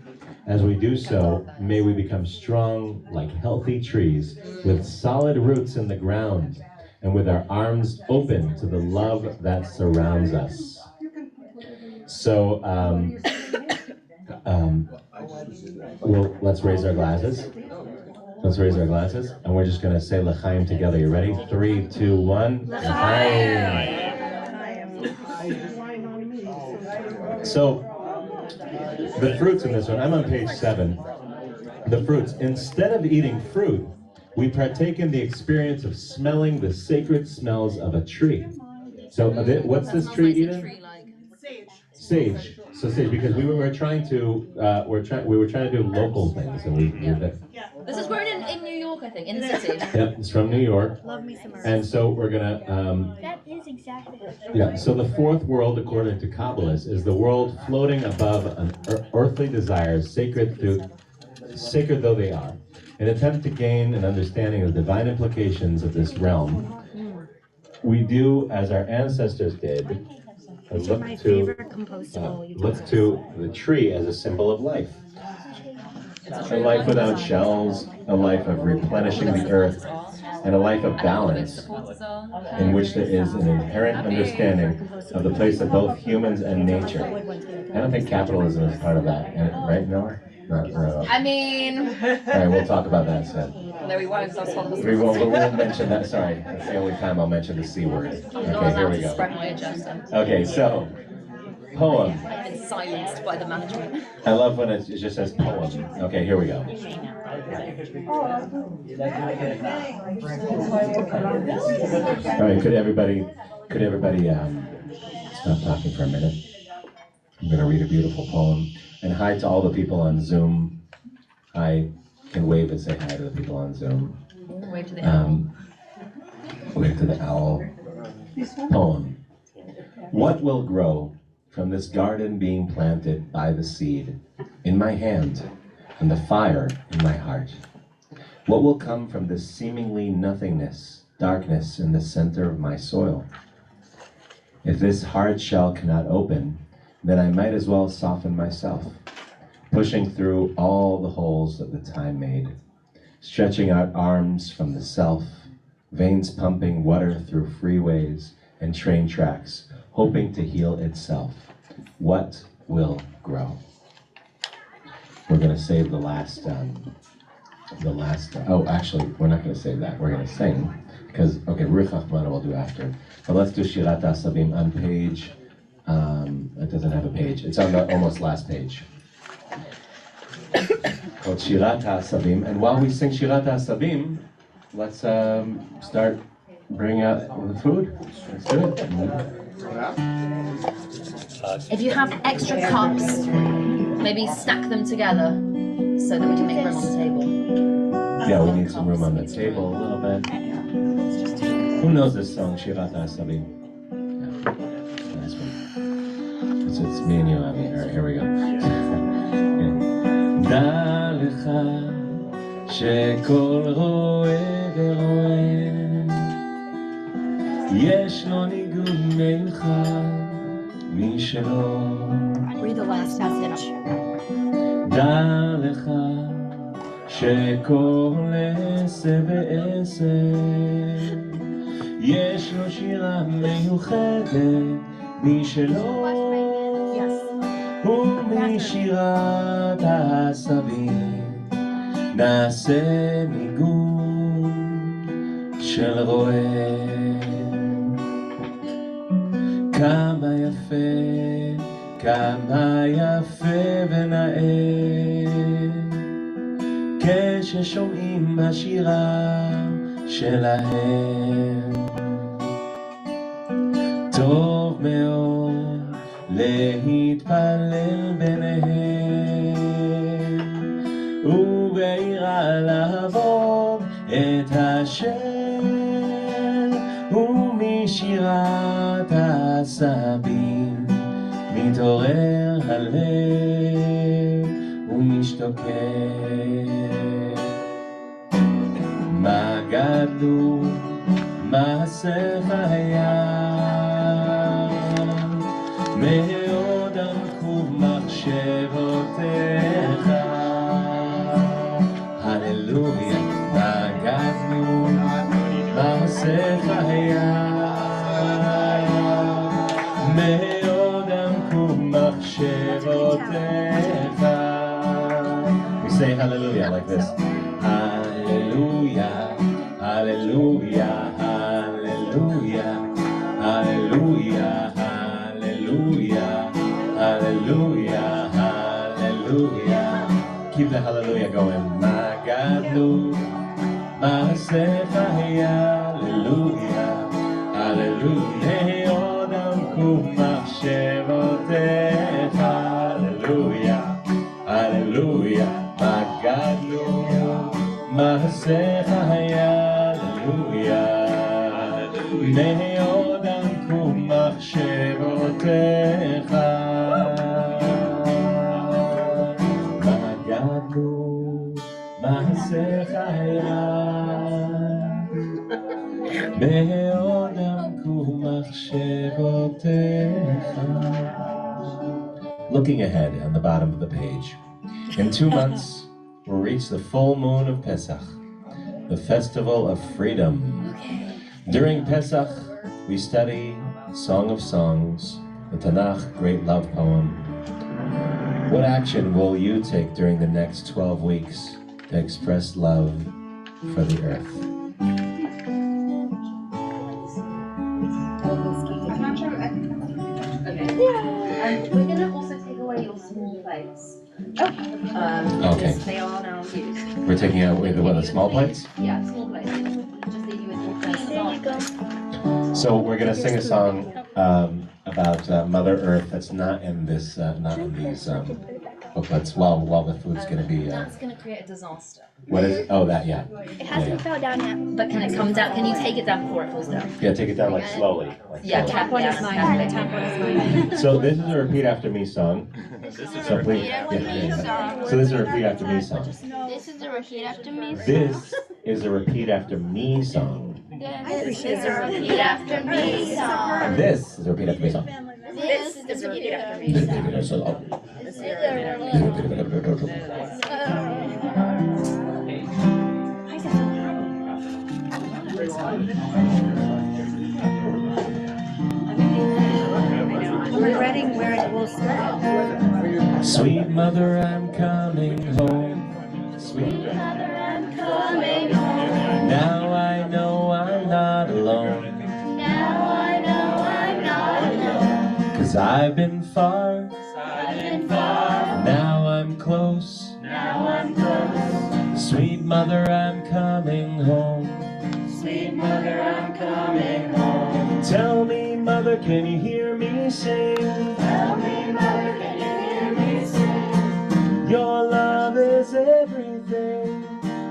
As we do so, may we become strong like healthy trees with solid roots in the ground and with our arms open to the love that surrounds us. So, well, let's raise our glasses. Let's raise our glasses, and we're just gonna say L'chaim together. You ready? 3, 2, 1. L'chaim. So, the fruits in this one, I'm on page 7. The fruits. Instead of eating fruit, we partake in the experience of smelling the sacred smells of a tree. So, what's this tree, Eden? Sage. So sage, because we were trying to do local things, and we This is grown in New York, I think, in the city. Yep, it's from New York. Love me some And so we're gonna, That is exactly what yeah, so the fourth world, according to Kabbalists, is the world floating above an earthly desires, sacred though they are. In an attempt to gain an understanding of the divine implications of this realm, we do as our ancestors did, These are my favorite compostable. look to the tree as a symbol of life. A life without shells, a life of replenishing the earth, and a life of balance, in which there is an inherent understanding of the place of both humans and nature. I don't think capitalism is part of that, right, Noah? No. I mean, All right, we'll talk about that soon. no, we won't. That's what We won't mention that. Sorry, that's the only time I'll mention the C word. I'm not Okay, here allowed we to go. spread my agenda. Okay, so poem. I've been silenced by the management. I love when it just says poem. Okay, here we go. All right, could everybody stop talking for a minute? I'm going to read a beautiful poem. And hi to all the people on Zoom. I can wave and say hi to the people on Zoom. Wave to the owl. Wave to the owl. Poem. What will grow from this garden being planted by the seed in my hand and the fire in my heart? What will come from this seemingly nothingness, darkness in the center of my soil? If this hard shell cannot open, then I might as well soften myself, pushing through all the holes that the time made, stretching out arms from the self, veins pumping water through freeways and train tracks, hoping to heal itself. What will grow? We're going to save the last, oh, actually, we're not going to save that. We're going to sing, because, okay, Ruach Hachmana we'll do after. But let's do Shirat HaSabim on page, it doesn't have a page. It's on the almost last page. Called Shirat HaSabim. And while we sing Shirat HaSabim, let's start bringing out the food. Let's do it. If you have extra cups, maybe stack them together so that we can make room on the table. Yeah, we need some room on the table a little bit. Who knows this song, Shirat HaSabim? Yeah. Nice one. It's me and you, Avi. All right, here we go. דע לך שכל רואה ורואה יש לו ניגוד מיוחד משלו. Read the last passage. דע לך שכל עשר ועשר יש לו שירה מיוחדת משלו. ומשירת העשבים נעשה ניגון של רועה. כמה יפה ונאה כששומעים השירה שלהם. טוב מאוד להתפלל ביניהם וביראה לעבוד את השם ומשירת העשבים מתעורר הלב ומשתוקק. מה גדלו מעשיך היה מאוד עמקו מחשבותיך. הללויה, מה גדלו מעשיך היה מאוד עמקו מחשבותיך. We say hallelujah like this. Hallelujah, hallelujah, hallelujah, hallelujah. Hallelujah, hallelujah, hallelujah. Keep the hallelujah going. My God, Lord, my Sefer, hallelujah, hallelujah. Odam kumach shevotecha, hallelujah, hallelujah. My God, Lord, my Sefer, hallelujah, hallelujah. Odam kumach מחשבותיך מה גדלו מעשיך היה מאוד עמקו מחשבותיך. Looking ahead on the bottom of the page, in 2 months we'll reach the full moon of Pesach, the festival of freedom. During Pesach we study Song of Songs, the Tanakh great love poem. What action will you take during the next 12 weeks to express love for the earth? We're gonna also take away your small plates. Okay. They are now used. We're taking out the small plates? Yeah, small plates. Just leave you with your plates. There you go. So we're gonna sing a song about Mother Earth that's not in this, not in these booklets. While the food's gonna be. That's gonna create a disaster. What is? Oh, that yeah. It hasn't fell down yet. But can it come down? Can you take it down before it falls down? Yeah, take it down like slowly. Yeah, Tap one is mine, tap one is mine. So this is a repeat after me song. So please, yeah. So this is a repeat after me song. This is a repeat after me. This is a repeat after me song. This is a repeat after me song. This is a repeat after me song. This is a repeat after me song. This is a I'm regretting where it will start. Sweet mother, I'm coming home. Sweet mother, I'm coming home. now I know I'm not alone. Now I know I'm not alone. 'Cause I've been far, I've been far. now I'm close. Now I'm close. Sweet mother, I'm coming home. Sweet mother, I'm coming home. Tell me, mother, can you hear me sing? Tell me, mother, can you hear me sing? Your love is everything.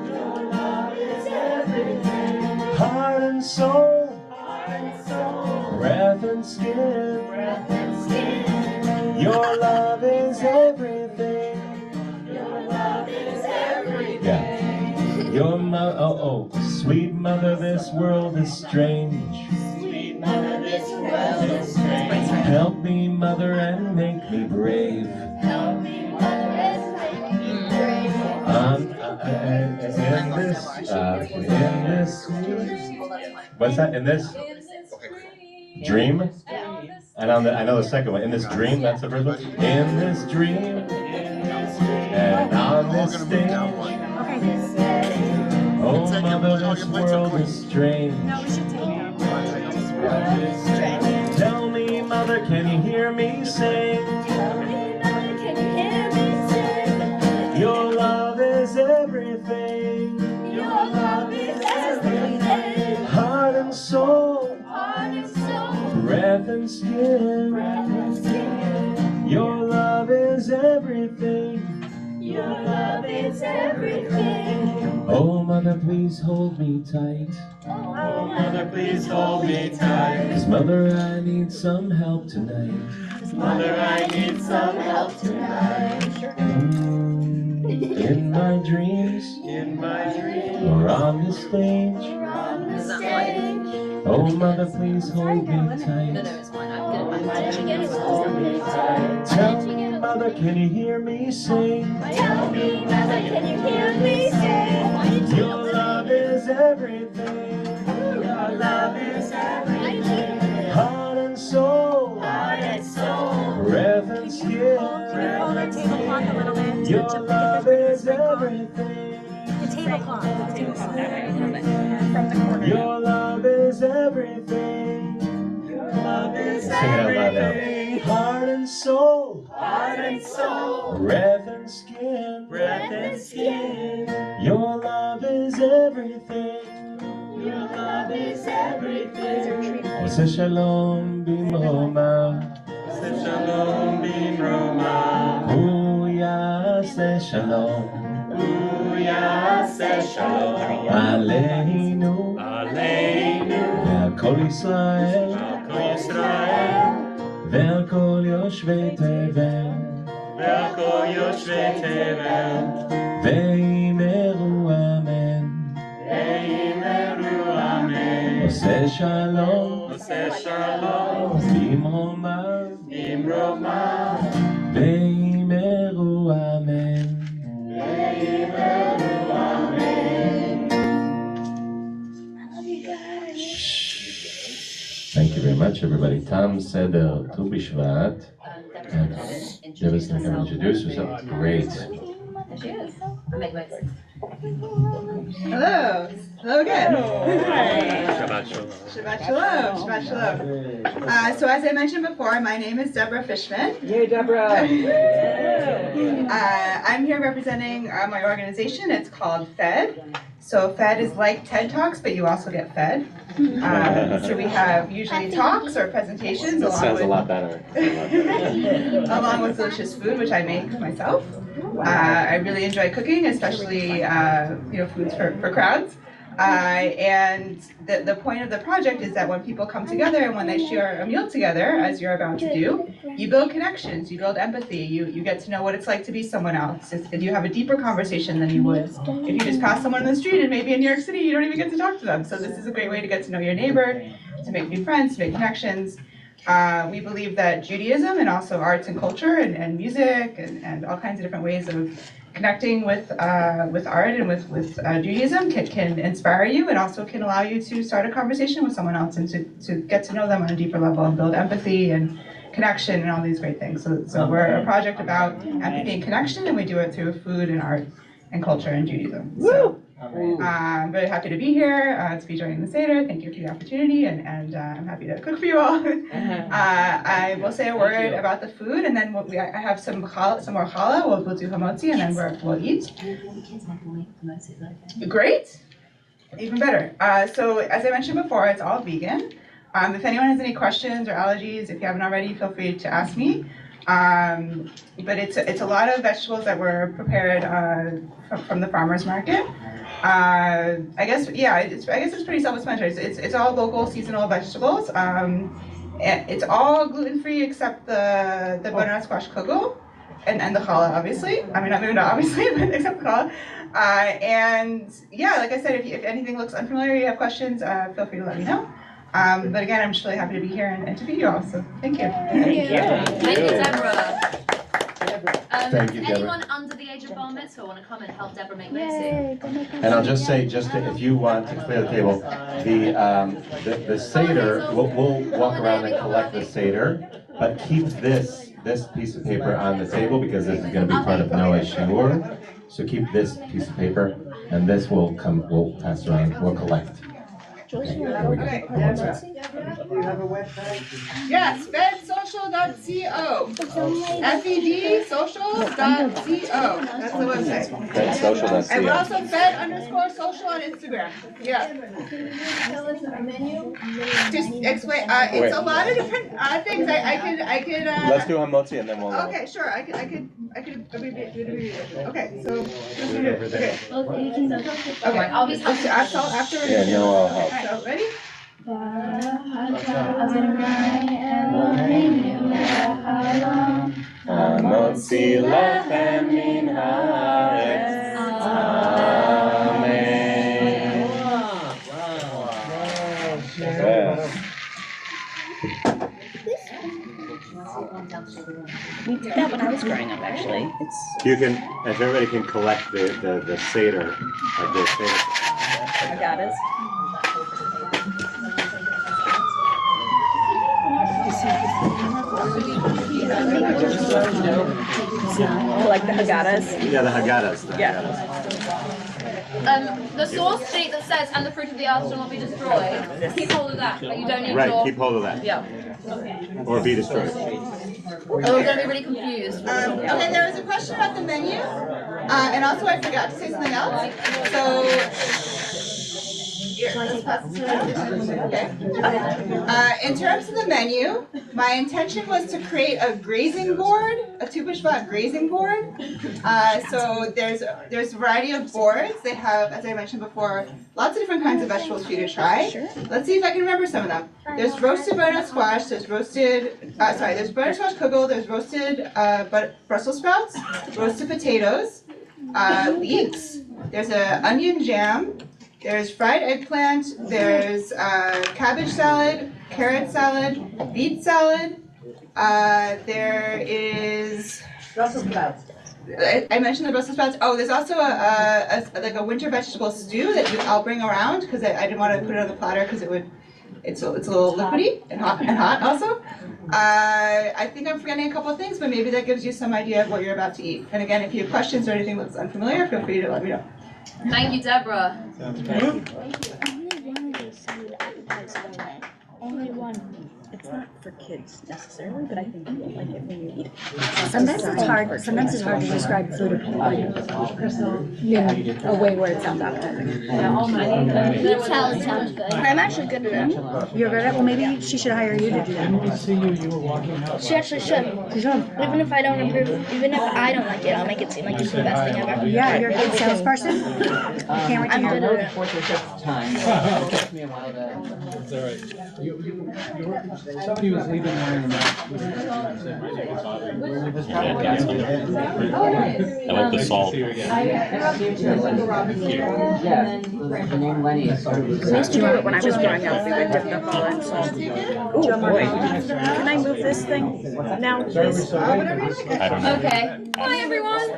Your love is everything. Heart and soul, Heart and soul. breath and skin. Breath and skin. Your love is everything. Your love is everything. Yeah. Your sweet mother, this world is strange. Sweet mother, this world is strange. Help me, mother, and make me brave. Help me, mother, and make me brave. In this, what's that? In this dream? And I know the second one. In this dream, that's the first one. In this dream, and on this stage. Oh, mother, this world is strange. No, we should take them. Tell me, mother, can you hear me sing? Tell me, mother, can you hear me sing? Your love is everything. Your love is everything. Heart and soul, Heart and soul. breath and skin. Breath and skin. Your love is everything. Your love is everything. Oh, mother, please hold me tight. Oh, Mother, please hold me tight. 'Cause mother, I need some help tonight. mother, I need some help tonight. In my dreams, or on the stage. We're on the stage. Oh, mother, please hold me tight. No, it's fine. I'm good. Hold me tight. Tell me, mother, can you hear me sing? Tell me, mother, can you hear me sing? Your love is everything. Your love is everything. Heart and soul, Heart and soul. breath and skin. Hold the tablecloth a little bit. Your love is everything. The tablecloth. Your love is everything. Your love is Sing it out loud now. everything. Heart and soul, Heart and soul. breath and skin. Breath and skin. Your love is everything. Your love is everything. עושה שלום במרומה, Shalom bimroma. הוא יעשה שלום Hu yaseh shalom. עלינו Aleinu. ועל כל ישראל Kol Yisrael. ועל כל יושבי תבל Ve'al kol yoshvei tevel. ואמרו אמן. Ve'imeru amen. עושה שלום Oseh shalom. במרומה Bimroma. ואמרו אמן. Thank you very much, everybody. Tam Seder Tu B'Shvat. Deborah, in introduce Deborah's not gonna herself. introduce herself. Great. There she is. I make notes. Hello. Hello again. Shabbat shalom. Shabbat shalom. Shabbat shalom. So as I mentioned before, my name is Deborah Fishman. Yay, Deborah. I'm here representing my organization. It's called FED. So FED is like TED Talks, but you also get fed. So we have usually talks or presentations That sounds a lot better. along with delicious food, which I make myself. I really enjoy cooking, especially foods for crowds. And the point of the project is that when people come together and when they share a meal together, as you're about to do, you build connections, you build empathy, you get to know what it's like to be someone else. And you have a deeper conversation than you would if you just pass someone in the street, and maybe in New York City you don't even get to talk to them. So this is a great way to get to know your neighbor, to make new friends, to make connections. We believe that Judaism and also arts and culture and music and all kinds of different ways of connecting with art and with Judaism can inspire you and also can allow you to start a conversation with someone else and to get to know them on a deeper level and build empathy and connection and all these great things. So we're a project about empathy and connection, and we do it through food and art and culture and Judaism. So I'm really happy to be here, to be joining the Seder. Thank you for the opportunity, and I'm happy to cook for you all. I will say a word about the food, and then I have some more challah. We'll do hamotzi, and then we'll eat. Great, even better. So as I mentioned before, it's all vegan. If anyone has any questions or allergies, if you haven't already, feel free to ask me. But it's a lot of vegetables that were prepared from the farmer's market. I guess it's pretty self-explanatory. It's all local seasonal vegetables. It's all gluten-free except the butternut squash kugel and the challah, obviously. I mean, not obviously, but except the challah. And yeah, like I said, if anything looks unfamiliar, you have questions, feel free to let me know. But again, I'm just really happy to be here and to meet you all. So thank you. Thank you, Deborah. Thank you, Deborah. Anyone under the age of bar mitzvah want to come and help Deborah make motzi? And I'll just say, if you want to clear the table, the Seder, we'll walk around and collect the Seder, but keep this piece of paper on the table because this is going to be part of Noah's shiur. So keep this piece of paper, and this we'll pass around, we'll collect. Okay, there we go. Okay. On one side. Do you have a website? Yes, fedsocial.co. fedsocial.co. That's the website. Fedsocial.co. And we're also fed_social on Instagram. Yeah. Can you tell us our menu? Just explain. It's a lot of different things. I could. Let's do hamotzi and then we'll. Okay, sure. I could. Okay, so. Okay. Okay. I'll be After. Yeah, Noah will help. So ready? Hamotzi lechem min haaretz. Amen. We did that when I was growing up, actually. You can, if everybody can collect the Seder, like this Seder. I got it. Like the Haggadahs? Yeah, the Haggadahs. The source sheet that says, and the fruit of the earth shall not be destroyed, keep hold of that, but you don't need Right, your... keep hold of that. Yeah. Or be destroyed. Oh, we're going to be really confused. Okay, there was a question about the menu, and also I forgot to say something else. So, in terms of the menu, my intention was to create a grazing board, a Tu B'Shvat grazing board. So there's a variety of boards. They have, as I mentioned before, lots of different kinds of vegetables for you to try. Let's see if I can remember some of them. There's roasted butternut squash. There's there's butternut squash kugel. There's roasted Brussels sprouts, roasted potatoes, leeks. There's an onion jam. There's fried eggplant, there's cabbage salad, carrot salad, beet salad, there is... Brussels sprouts. I mentioned the Brussels sprouts. Oh, there's also a winter vegetable stew that I'll bring around because I didn't want to put it on the platter because it would it's a little liquidy and hot also. I think I'm forgetting a couple of things, but maybe that gives you some idea of what you're about to eat. And again, if you have questions or anything that's unfamiliar, feel free to let me know. Thank you, Deborah. Only one. It's not for kids necessarily, but I think you'll like it when you eat it. Sometimes it's hard. Sometimes it's hard to describe food in a way where it sounds appetizing. You tell it sounds good. I'm actually good at it. You're good at it? Well, maybe she should hire you to do that. She actually should. Even if I don't approve, even if I don't like it, I'll make it seem like it's the best thing ever. Yeah, you're a good salesperson. Can't wait to I'm hear good it. at it. It's all right. Somebody was leaving one in the I like the salt. I used to do it when I was growing up. We would dip the ball in salt. Ooh, boy. Can I move this thing now, please? I don't know. Okay. Hi, everyone.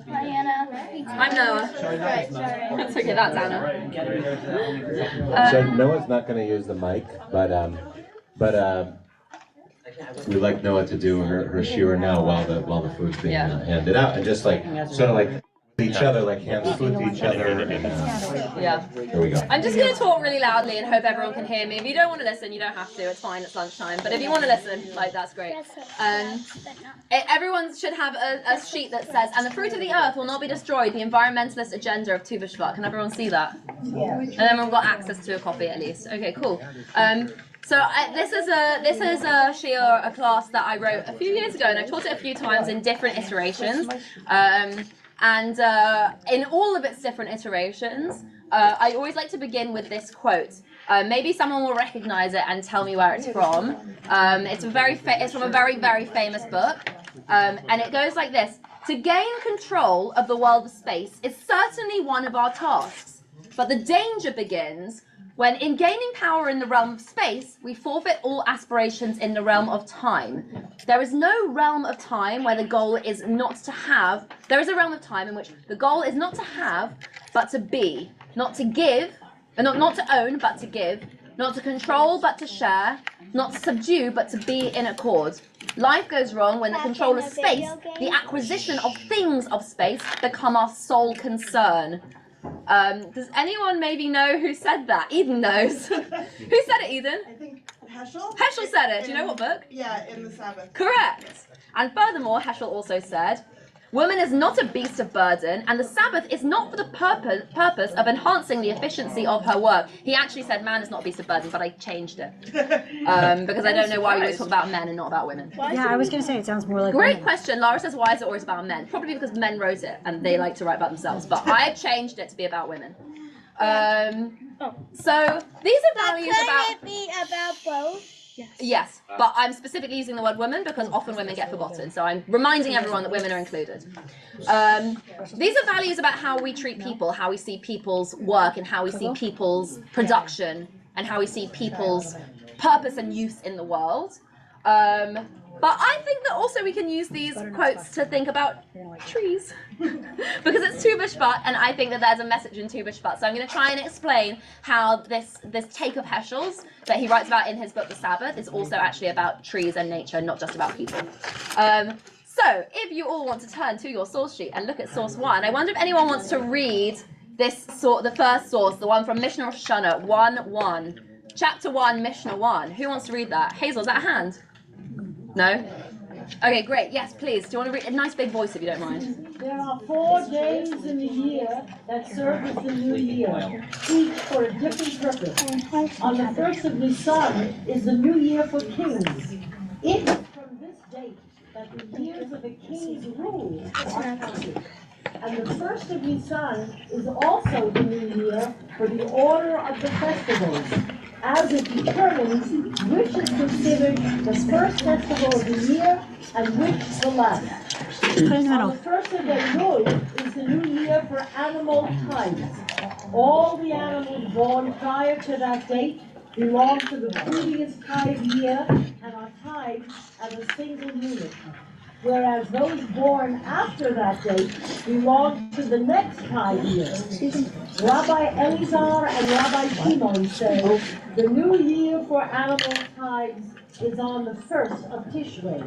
Hi, Anna. I'm Noah. Right, sorry. That's okay, that's Anna. So Noah's not going to use the mic, but we'd like Noah to do her shiur now while the food's being handed out, and just like sort of like each other, like hand food to each other. And, Yeah. Here we go. I'm just going to talk really loudly and hope everyone can hear me. If you don't want to listen, you don't have to. It's fine. It's lunchtime. But if you want to listen, like, that's great. Everyone should have a sheet that says, "And the fruit of the earth will not be destroyed. The environmentalist agenda of Tu B'Shvat." Can everyone see that? Yeah. And then we've got access to a copy at least. Okay, cool. So this is a shiur, a class that I wrote a few years ago, and I taught it a few times in different iterations. And in all of its different iterations, I always like to begin with this quote. Maybe someone will recognize it and tell me where it's from. It's from a very, very famous book, and it goes like this: "To gain control of the world of space is certainly one of our tasks, but the danger begins when, in gaining power in the realm of space, we forfeit all aspirations in the realm of time. There is no realm of time where the goal is not to have. There is a realm of time in which the goal is not to have, but to be, not to give, not to own, but to give, not to control, but to share, not to subdue, but to be in accord. Life goes wrong when the control of space, the acquisition of things of space, become our sole concern." Does anyone maybe know who said that? Eden knows. Who said it, Eden? I think Heschel. Heschel said it. Do you know what book? Yeah, in the Sabbath. Correct. And furthermore, Heschel also said, "Woman is not a beast of burden, and the Sabbath is not for the purpose of enhancing the efficiency of her work." He actually said man is not a beast of burden, but I changed it. Because I don't know why we always talk about men and not about women. Yeah, I was going to say it sounds more like Great women. question. Laura says, why is it always about men? Probably because men wrote it and they like to write about themselves, but I changed it to be about women. So these are values about... Could it be about both? Yes, but I'm specifically using the word women because often women get forgotten, so I'm reminding everyone that women are included. These are values about how we treat people, how we see people's work, and how we see people's production, and how we see people's purpose and use in the world. But I think that also we can use these quotes to think about trees. Because it's Tu B'Shvat, and I think that there's a message in Tu B'Shvat. So I'm going to try and explain how this take of Heschel's that he writes about in his book The Sabbath is also actually about trees and nature, not just about people. So if you all want to turn to your source sheet and look at source 1, I wonder if anyone wants to read the first source, the one from Mishnah Rosh Hashanah 1:1. Chapter 1, Mishnah 1. Who wants to read that? Hazel, is that a hand? No? Okay, great. Yes, please. Do you want to read a nice big voice if you don't mind? There are 4 days in the year that serve as the new year, each for a different purpose. On the first of Nisan is the new year for kings. It is from this date that the years of a king's rule are counted. And the first of Nisan is also the new year for the order of the festivals, as it determines which is considered the first festival of the year and which the last. On the first of Elul is the new year for animal types. All the animals born prior to that date belong to the previous tithe year and are tithed as a single unit. whereas those born after that date belong to the next tithe year. Rabbi Elazar and Rabbi Shimon say the new year for animal tithes is on the 1st of Tishrei.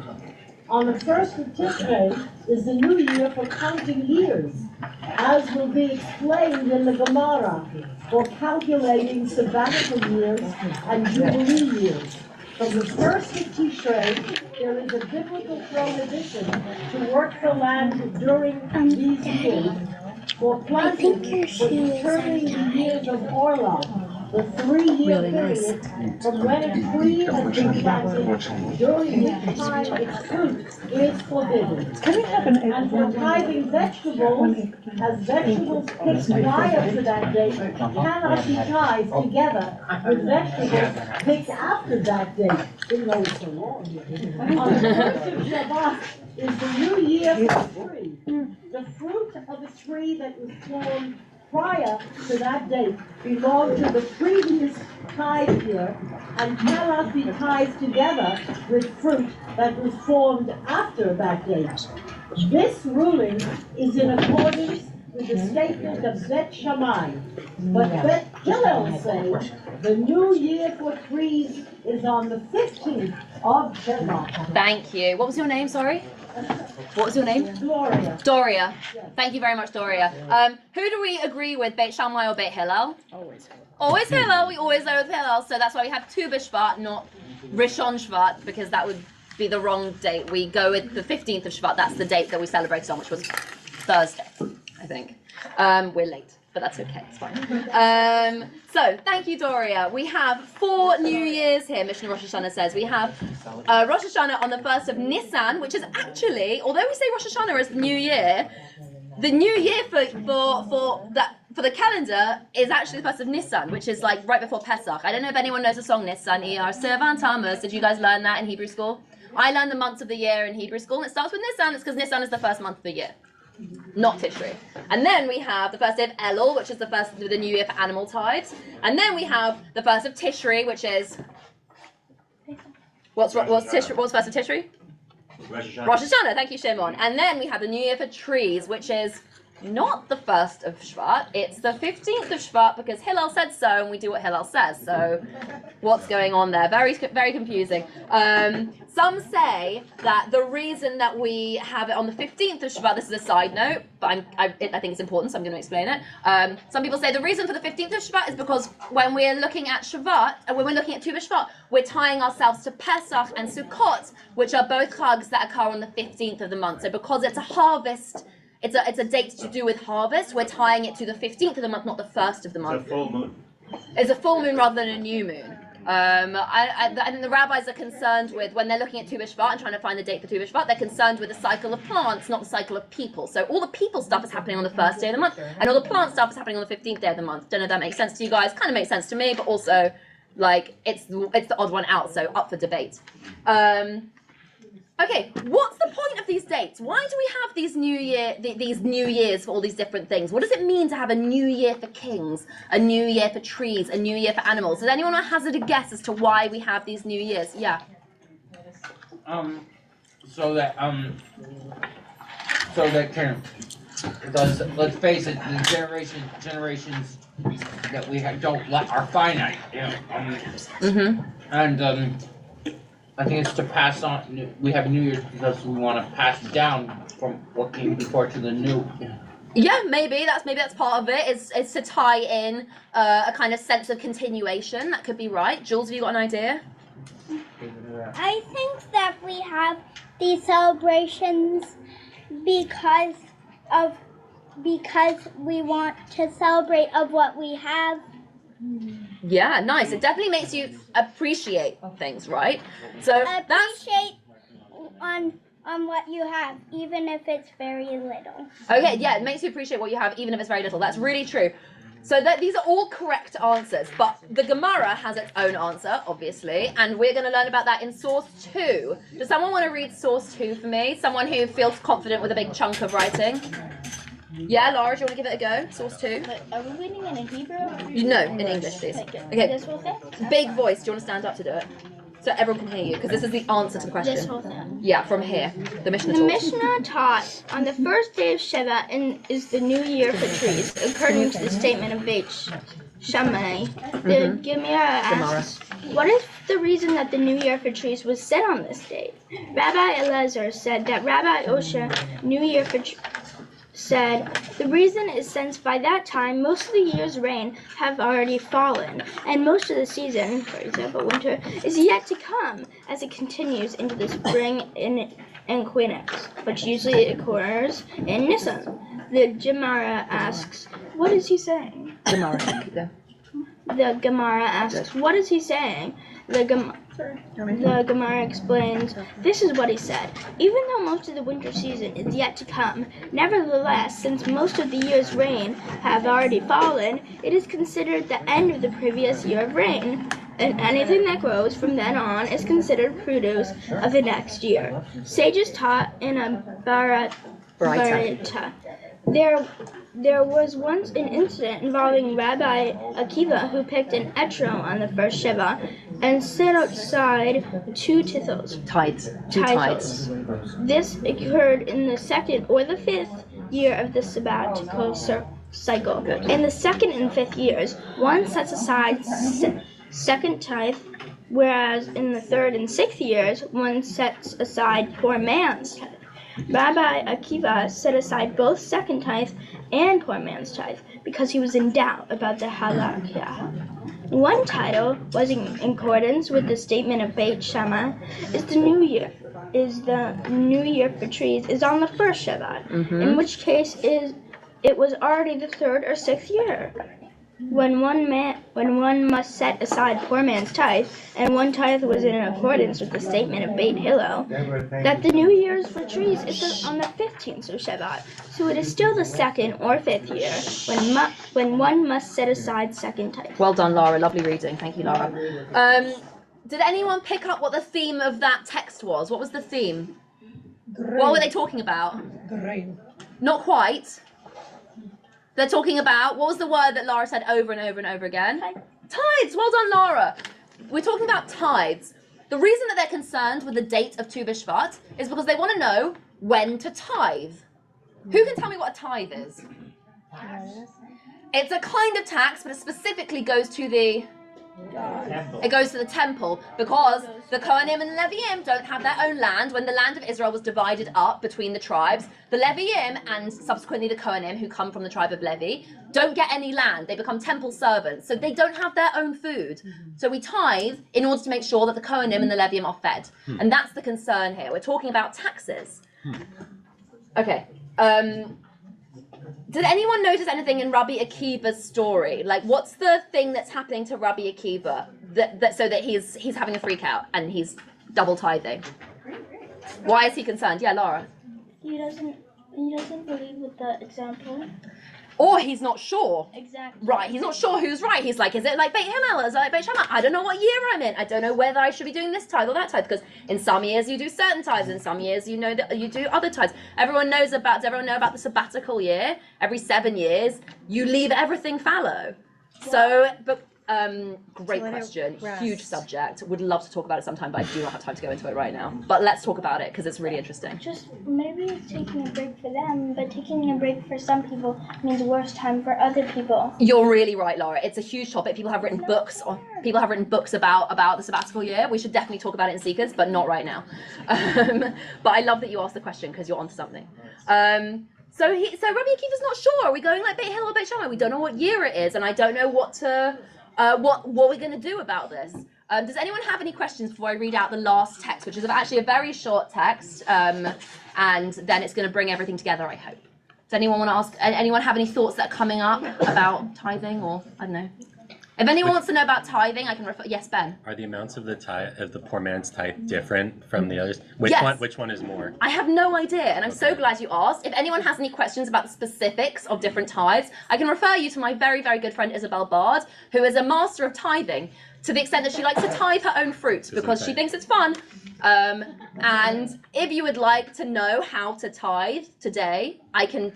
On the 1st of Tishrei is the new year for counting years, as will be explained in the Gemara, for calculating sabbatical years and jubilee years. From the 1st of Tishrei, there is a biblical prohibition to work the land during these years for planting, for determining the years of Orla, the 3-year period from when a tree has been planted during which time its fruit is forbidden. And for tithing vegetables, as vegetables picked prior to that date cannot be tithed together with vegetables picked after that date, even though it's so long. On the 1st of Shabbat is the new year for the tree. The fruit of a tree that was formed prior to that date belong to the previous tithe year and cannot be tithed together with fruit that was formed after that date. This ruling is in accordance with the statement of Bet Shammai. But Bet Hillel says the new year for trees is on the 15th of Shabbat. Thank you. What was your name, sorry? What was your name? Doria. Doria. Thank you very much, Doria. Who do we agree with, Beit Shammai or Beit Hillel? Always Hillel. Always Hillel. We always go with Hillel. So that's why we have Tu B'Shvat, not Rishon Shvat, because that would be the wrong date. We go with the 15th of Shvat. That's the date that we celebrated on, which was Thursday, I think. We're late, but that's okay. It's fine. So thank you, Doria. We have 4 New Years here. Mishnah Rosh Hashanah says we have Rosh Hashanah on the 1st of Nisan, which is actually, although we say Rosh Hashanah as the New Year, the New Year for the calendar is actually the 1st of Nisan, which is like right before Pesach. I don't know if anyone knows the song Nisan. Servan Tammuz. Did you guys learn that in Hebrew school? I learned the months of the year in Hebrew school, and it starts with Nisan. It's because Nisan is the first month of the year, not Tishrei. And then we have the first day of Elul, which is the first of the new year for animal tithes. And then we have the first of Tishrei, which is what's first of Tishrei? Rosh Hashanah. Rosh Hashanah. Thank you, Shimon. And then we have the new year for trees, which is not the 1st of Shvat, it's the 15th of Shvat, because Hillel said so, and we do what Hillel says. So, what's going on there? Very, very confusing. Some say that the reason that we have it on the 15th of Shvat, this is a side note, but I think it's important, so I'm going to explain it. Some people say the reason for the 15th of Shvat is because when we're looking at Shvat, and when we're looking at Tu B'Shvat, we're tying ourselves to Pesach and Sukkot, which are both chags that occur on the 15th of the month. So because it's a harvest, it's a date to do with harvest, we're tying it to the 15th of the month, not the 1st of the month. It's a full moon. It's a full moon rather than a new moon. I think the rabbis are concerned with, when they're looking at Tu B'Shvat and trying to find the date for Tu B'Shvat, they're concerned with the cycle of plants, not the cycle of people. So all the people stuff is happening on the 1st day of the month, and all the plant stuff is happening on the 15th day of the month. Don't know if that makes sense to you guys. Kind of makes sense to me, but also, like, it's the odd one out, so up for debate. Okay, what's the point of these dates? Why do we have these these New Years for all these different things? What does it mean to have a New Year for kings, a New Year for trees, a New Year for animals? Does anyone hazard a guess as to why we have these New Years? Yeah. So that can, because let's face it, the generations that we don't let are finite, you know. And I think it's to pass on. We have New Year's because we want to pass it down from what came before to the new. Yeah, maybe that's part of it. It's to tie in a kind of sense of continuation. That could be right. Jules, have you got an idea? I think that we have these celebrations because we want to celebrate of what we have. Yeah, nice. It definitely makes you appreciate things, right? So appreciate on what you have, even if it's very little. Okay, yeah, it makes you appreciate what you have, even if it's very little. That's really true. So these are all correct answers, but the Gemara has its own answer, obviously, and we're going to learn about that in source 2. Does someone want to read source 2 for me? Someone who feels confident with a big chunk of writing? Yeah, Laura, do you want to give it a go? Source 2. Are we reading in Hebrew? No, in English, please. Okay. This will say? Big voice. Do you want to stand up to do it? So everyone can hear you, because this is the answer to the question. This whole thing. Yeah, from here. The Mishnah The talks. Mishnah taught on the first day of Sheva is the new year for trees, according to the statement of Beit Shammai. The Gemara asks, what is the reason that the new year for trees was set on this date? Rabbi Elazar said that Rabbi Osher, new year for said, the reason is since by that time most of the year's rain have already fallen, and most of the season, for example winter, is yet to come as it continues into the spring and equinox, which usually occurs in Nisan. The Gemara asks, what is he saying? The Gemara asks, what is he saying? The Gemara explains, this is what he said. Even though most of the winter season is yet to come, nevertheless, since most of the year's rain have already fallen, it is considered the end of the previous year of rain, and anything that grows from then on is considered produce of the next year. Sages taught in a Baraita. There was once an incident involving Rabbi Akiva, who picked an etro on the first Sheva and set aside two tides. This occurred in the second or the fifth year of the sabbatical cycle. In the second and fifth years, one sets aside second tithe, whereas in the third and sixth years, one sets aside poor man's tithe. Rabbi Akiva set aside both second tithe and poor man's tithe because he was in doubt about the halakha. One title was in accordance with the statement of Beit Shammai, the new year for trees is on the first Shabbat, in which case it was already the third or sixth year. When one must set aside poor man's tithe, and one tithe was in accordance with the statement of Beit Hillel, that the new year's for trees is on the 15th of Shabbat, so it is still the second or fifth year when one must set aside second tithe. Well done, Lara. Lovely reading. Thank you, Lara. Did anyone pick up what the theme of that text was? What was the theme? What were they talking about? The rain. Not quite. They're talking about, what was the word that Lara said over and over and over again? Tides. Well done, Lara. We're talking about tides. The reason that they're concerned with the date of Tu B'Shvat is because they want to know when to tithe. Who can tell me what a tithe is? It's a kind of tax, but it specifically goes to the temple because the Kohanim and the Leviim don't have their own land. When the land of Israel was divided up between the tribes, the Leviim and subsequently the Kohanim, who come from the tribe of Levi, don't get any land. They become temple servants, so they don't have their own food. So we tithe in order to make sure that the Kohanim and the Leviim are fed. And that's the concern here. We're talking about taxes. Okay. Did anyone notice anything in Rabbi Akiva's story? Like, what's the thing that's happening to Rabbi Akiva so that he's having a freak out and he's double tithing? Why is he concerned? Yeah, Laura. He doesn't believe with the example. Or he's not sure. Exactly. Right, he's not sure who's right. He's like, is it like Beit Hillel? Is it like Beit Shammai? I don't know what year I'm in. I don't know whether I should be doing this tithe or that tithe, because in some years you do certain tithes, in some years you know that you do other tithes. Does everyone know about the sabbatical year? Every 7 years, you leave everything fallow. So, but great question. Huge subject. Would love to talk about it sometime, but I do not have time to go into it right now. But let's talk about it because it's really interesting. Just maybe it's taking a break for them, but taking a break for some people means worse time for other people. You're really right, Laura. It's a huge topic. People have written books about the sabbatical year. We should definitely talk about it in Seekers, but not right now. But I love that you asked the question because you're onto something. So Rabbi Akiva's not sure. Are we going like Beit Hillel or Beit Shammai? We don't know what year it is, and I don't know what we're going to do about this. Does anyone have any questions before I read out the last text, which is actually a very short text, and then it's going to bring everything together, I hope. Does anyone want to ask? Anyone have any thoughts that are coming up about tithing, or I don't know? If anyone wants to know about tithing, I can refer. Yes, Ben. Are the amounts of the poor man's tithe different from the others? Yes. Which one is more? I have no idea, and I'm so glad you asked. If anyone has any questions about the specifics of different tithes, I can refer you to my very, very good friend Isabel Bard, who is a master of tithing, to the extent that she likes to tithe her own fruit because she thinks it's fun. And if you would like to know how to tithe today, I can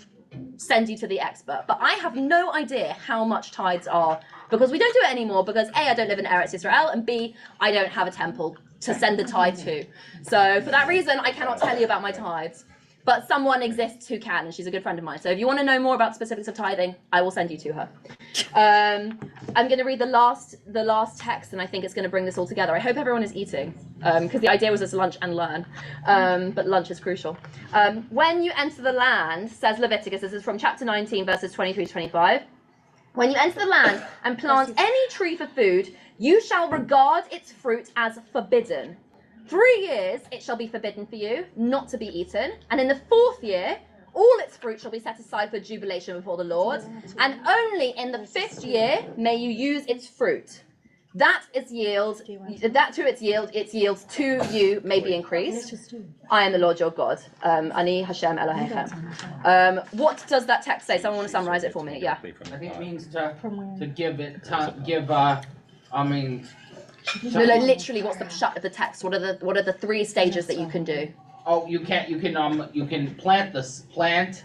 send you to the expert. But I have no idea how much tithes are because we don't do it anymore because A, I don't live in Eretz Israel, and B, I don't have a temple to send the tithe to. So for that reason, I cannot tell you about my tithes. But someone exists who can, and she's a good friend of mine. So if you want to know more about the specifics of tithing, I will send you to her. I'm going to read the last text, and I think it's going to bring this all together. I hope everyone is eating, because the idea was it's lunch and learn, but lunch is crucial. When you enter the land, says Leviticus, this is from chapter 19, verses 23 to 25. When you enter the land and plant any tree for food, you shall regard its fruit as forbidden. 3 years it shall be forbidden for you, not to be eaten. And in the 4th year, all its fruit shall be set aside for jubilation before the Lord. And only in the 5th year may you use its fruit. That to its yields to you may be increased. I am the Lord your God. Ani Hashem Elohechem. What does that text say? Someone want to summarize it for me? Yeah. I think it means to give it, No, literally, what's the pshat of the text? What are the 3 stages that you can do? Oh, you can plant this plant.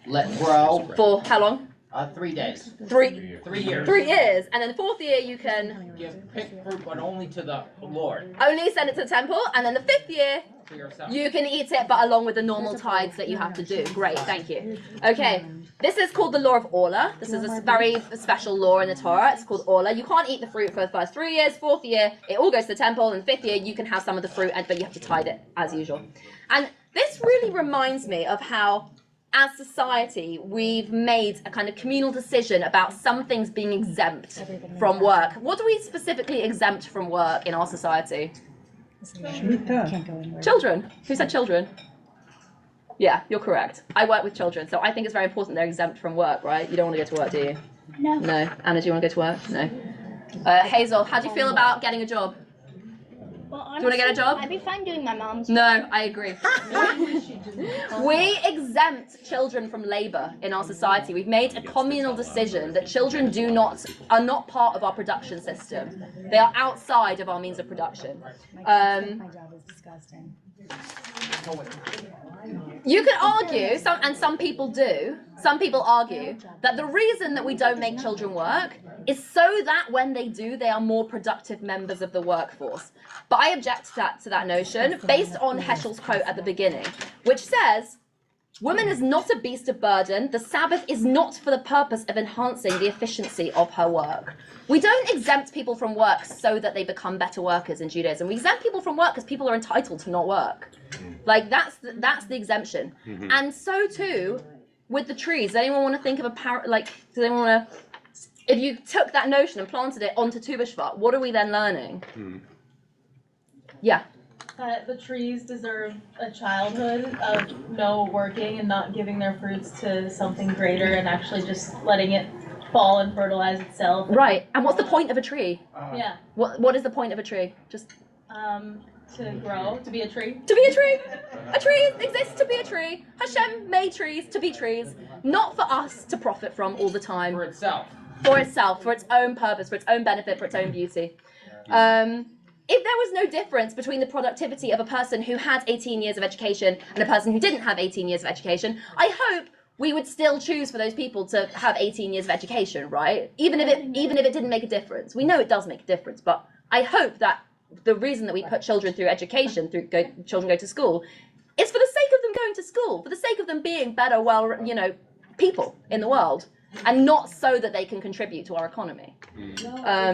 Let grow. For how long? 3 days. 3 years. 3 years, and then the 4th year you can pick fruit, but only to the Lord. Only send it to the temple, and then the 5th year For yourself. you can eat it, but along with the normal tithes that you have to do. Great, thank you. Okay, this is called the law of Orla. This is a very special law in the Torah. It's called Orla. You can't eat the fruit for the first 3 years. 4th year, it all goes to the temple, and the 5th year you can have some of the fruit, but you have to tithe it as usual. And this really reminds me of how, as society, we've made a kind of communal decision about some things being exempt from work. What do we specifically exempt from work in our society? Children. Who said children? Yeah, you're correct. I work with children, so I think it's very important they're exempt from work, right? You don't want to go to work, do you? No. No. Anna, do you want to go to work? No. Hazel, how do you feel about getting a job? Well, Do you want to get a job? I'd be fine doing my mom's No, job. I agree. We exempt children from labor in our society. We've made a communal decision that children are not part of our production system. They are outside of our means of production. My job is disgusting. You could argue, some people do, some people argue that the reason that we don't make children work is so that when they do, they are more productive members of the workforce. But I object to that notion based on Heschel's quote at the beginning, which says, "Woman is not a beast of burden. The Sabbath is not for the purpose of enhancing the efficiency of her work." We don't exempt people from work so that they become better workers in Judaism. We exempt people from work because people are entitled to not work. Like that's the exemption. And so too with the trees. Does anyone want to think of does anyone want to, if you took that notion and planted it onto Tu B'Shvat, what are we then learning? Yeah. That the trees deserve a childhood of no working and not giving their fruits to something greater and actually just letting it fall and fertilize itself. Right. And what's the point of a tree? Yeah. What is the point of a tree? Just to grow, to be a tree. To be a tree. A tree exists to be a tree. Hashem made trees to be trees, not for us to profit from all the time. For itself. For itself, for its own purpose, for its own benefit, for its own beauty. If there was no difference between the productivity of a person who had 18 years of education and a person who didn't have 18 years of education, I hope we would still choose for those people to have 18 years of education, right? Even if it didn't make a difference. We know it does make a difference, but I hope that the reason that we put children through education, children go to school, is for the sake of them going to school, for the sake of them being better, people in the world, and not so that they can contribute to our economy. It's a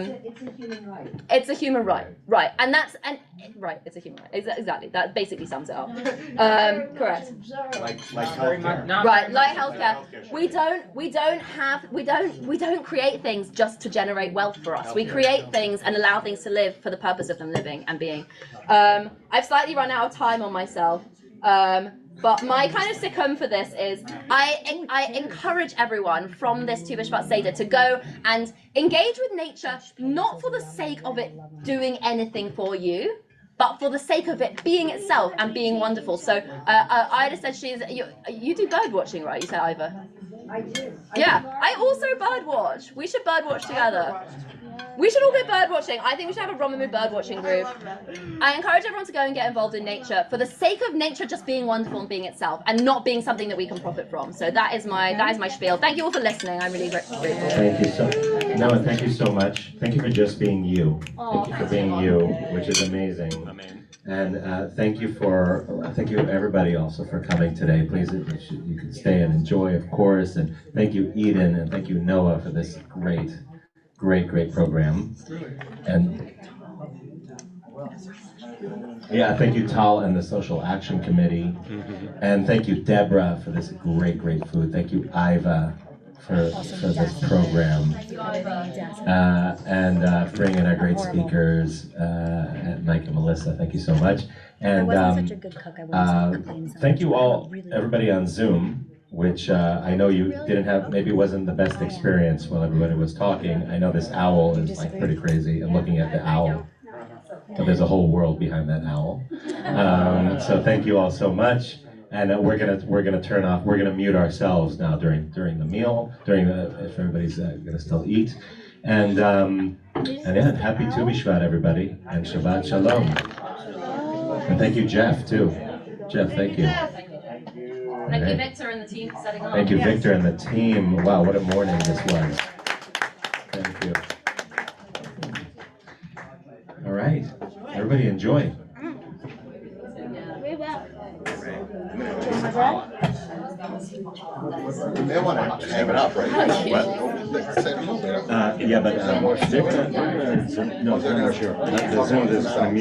human right. It's a human right, right, it's a human right. Exactly, that basically sums it up. Correct. Like healthcare. Right, like healthcare. We don't create things just to generate wealth for us. We create things and allow things to live for the purpose of them living and being. I've slightly run out of time on myself. But my kind of sikkum for this is I encourage everyone from this Tu B'Shvat Seder to go and engage with nature, not for the sake of it doing anything for you, but for the sake of it being itself and being wonderful. So Ida said you do bird watching, right? You said, Iva? I do. Yeah, I also bird watch. We should bird watch together. We should all go bird watching. I think we should have a Romemu bird watching group. I encourage everyone to go and get involved in nature for the sake of nature just being wonderful and being itself and not being something that we can profit from. So that is my spiel. Thank you all for listening. I'm really grateful. Thank you so Noah, thank you so much. Thank you for just being you. Thank you for being you, which is amazing. And thank you everybody also for coming today. Please, you can stay and enjoy, of course. And thank you, Eden, and thank you, Noah, for this great program. And yeah, thank you, Tal and the Social Action Committee. And thank you, Deborah, for this great food. Thank you, Iva, for this program. And bringing in our great speakers, and Mike and Melissa, thank you so much. And thank you all, everybody on Zoom, which I know you didn't have, maybe wasn't the best experience while everybody was talking. I know this owl is like pretty crazy, and looking at the owl, but there's a whole world behind that owl. So thank you all so much. And we're gonna turn off. We're gonna mute ourselves now during the meal, if everybody's gonna still eat. And yeah, happy Tu B'Shvat, everybody, and Shabbat Shalom. And thank you, Jeff, too. Jeff, thank you. Thank you, Victor and the team, for setting up. Thank you, Victor and the team. Wow, what a morning this was. Thank you. All right, everybody enjoy. We will. They want to have it up, right? Yeah, but Victor, no, the Zoom is unmuted.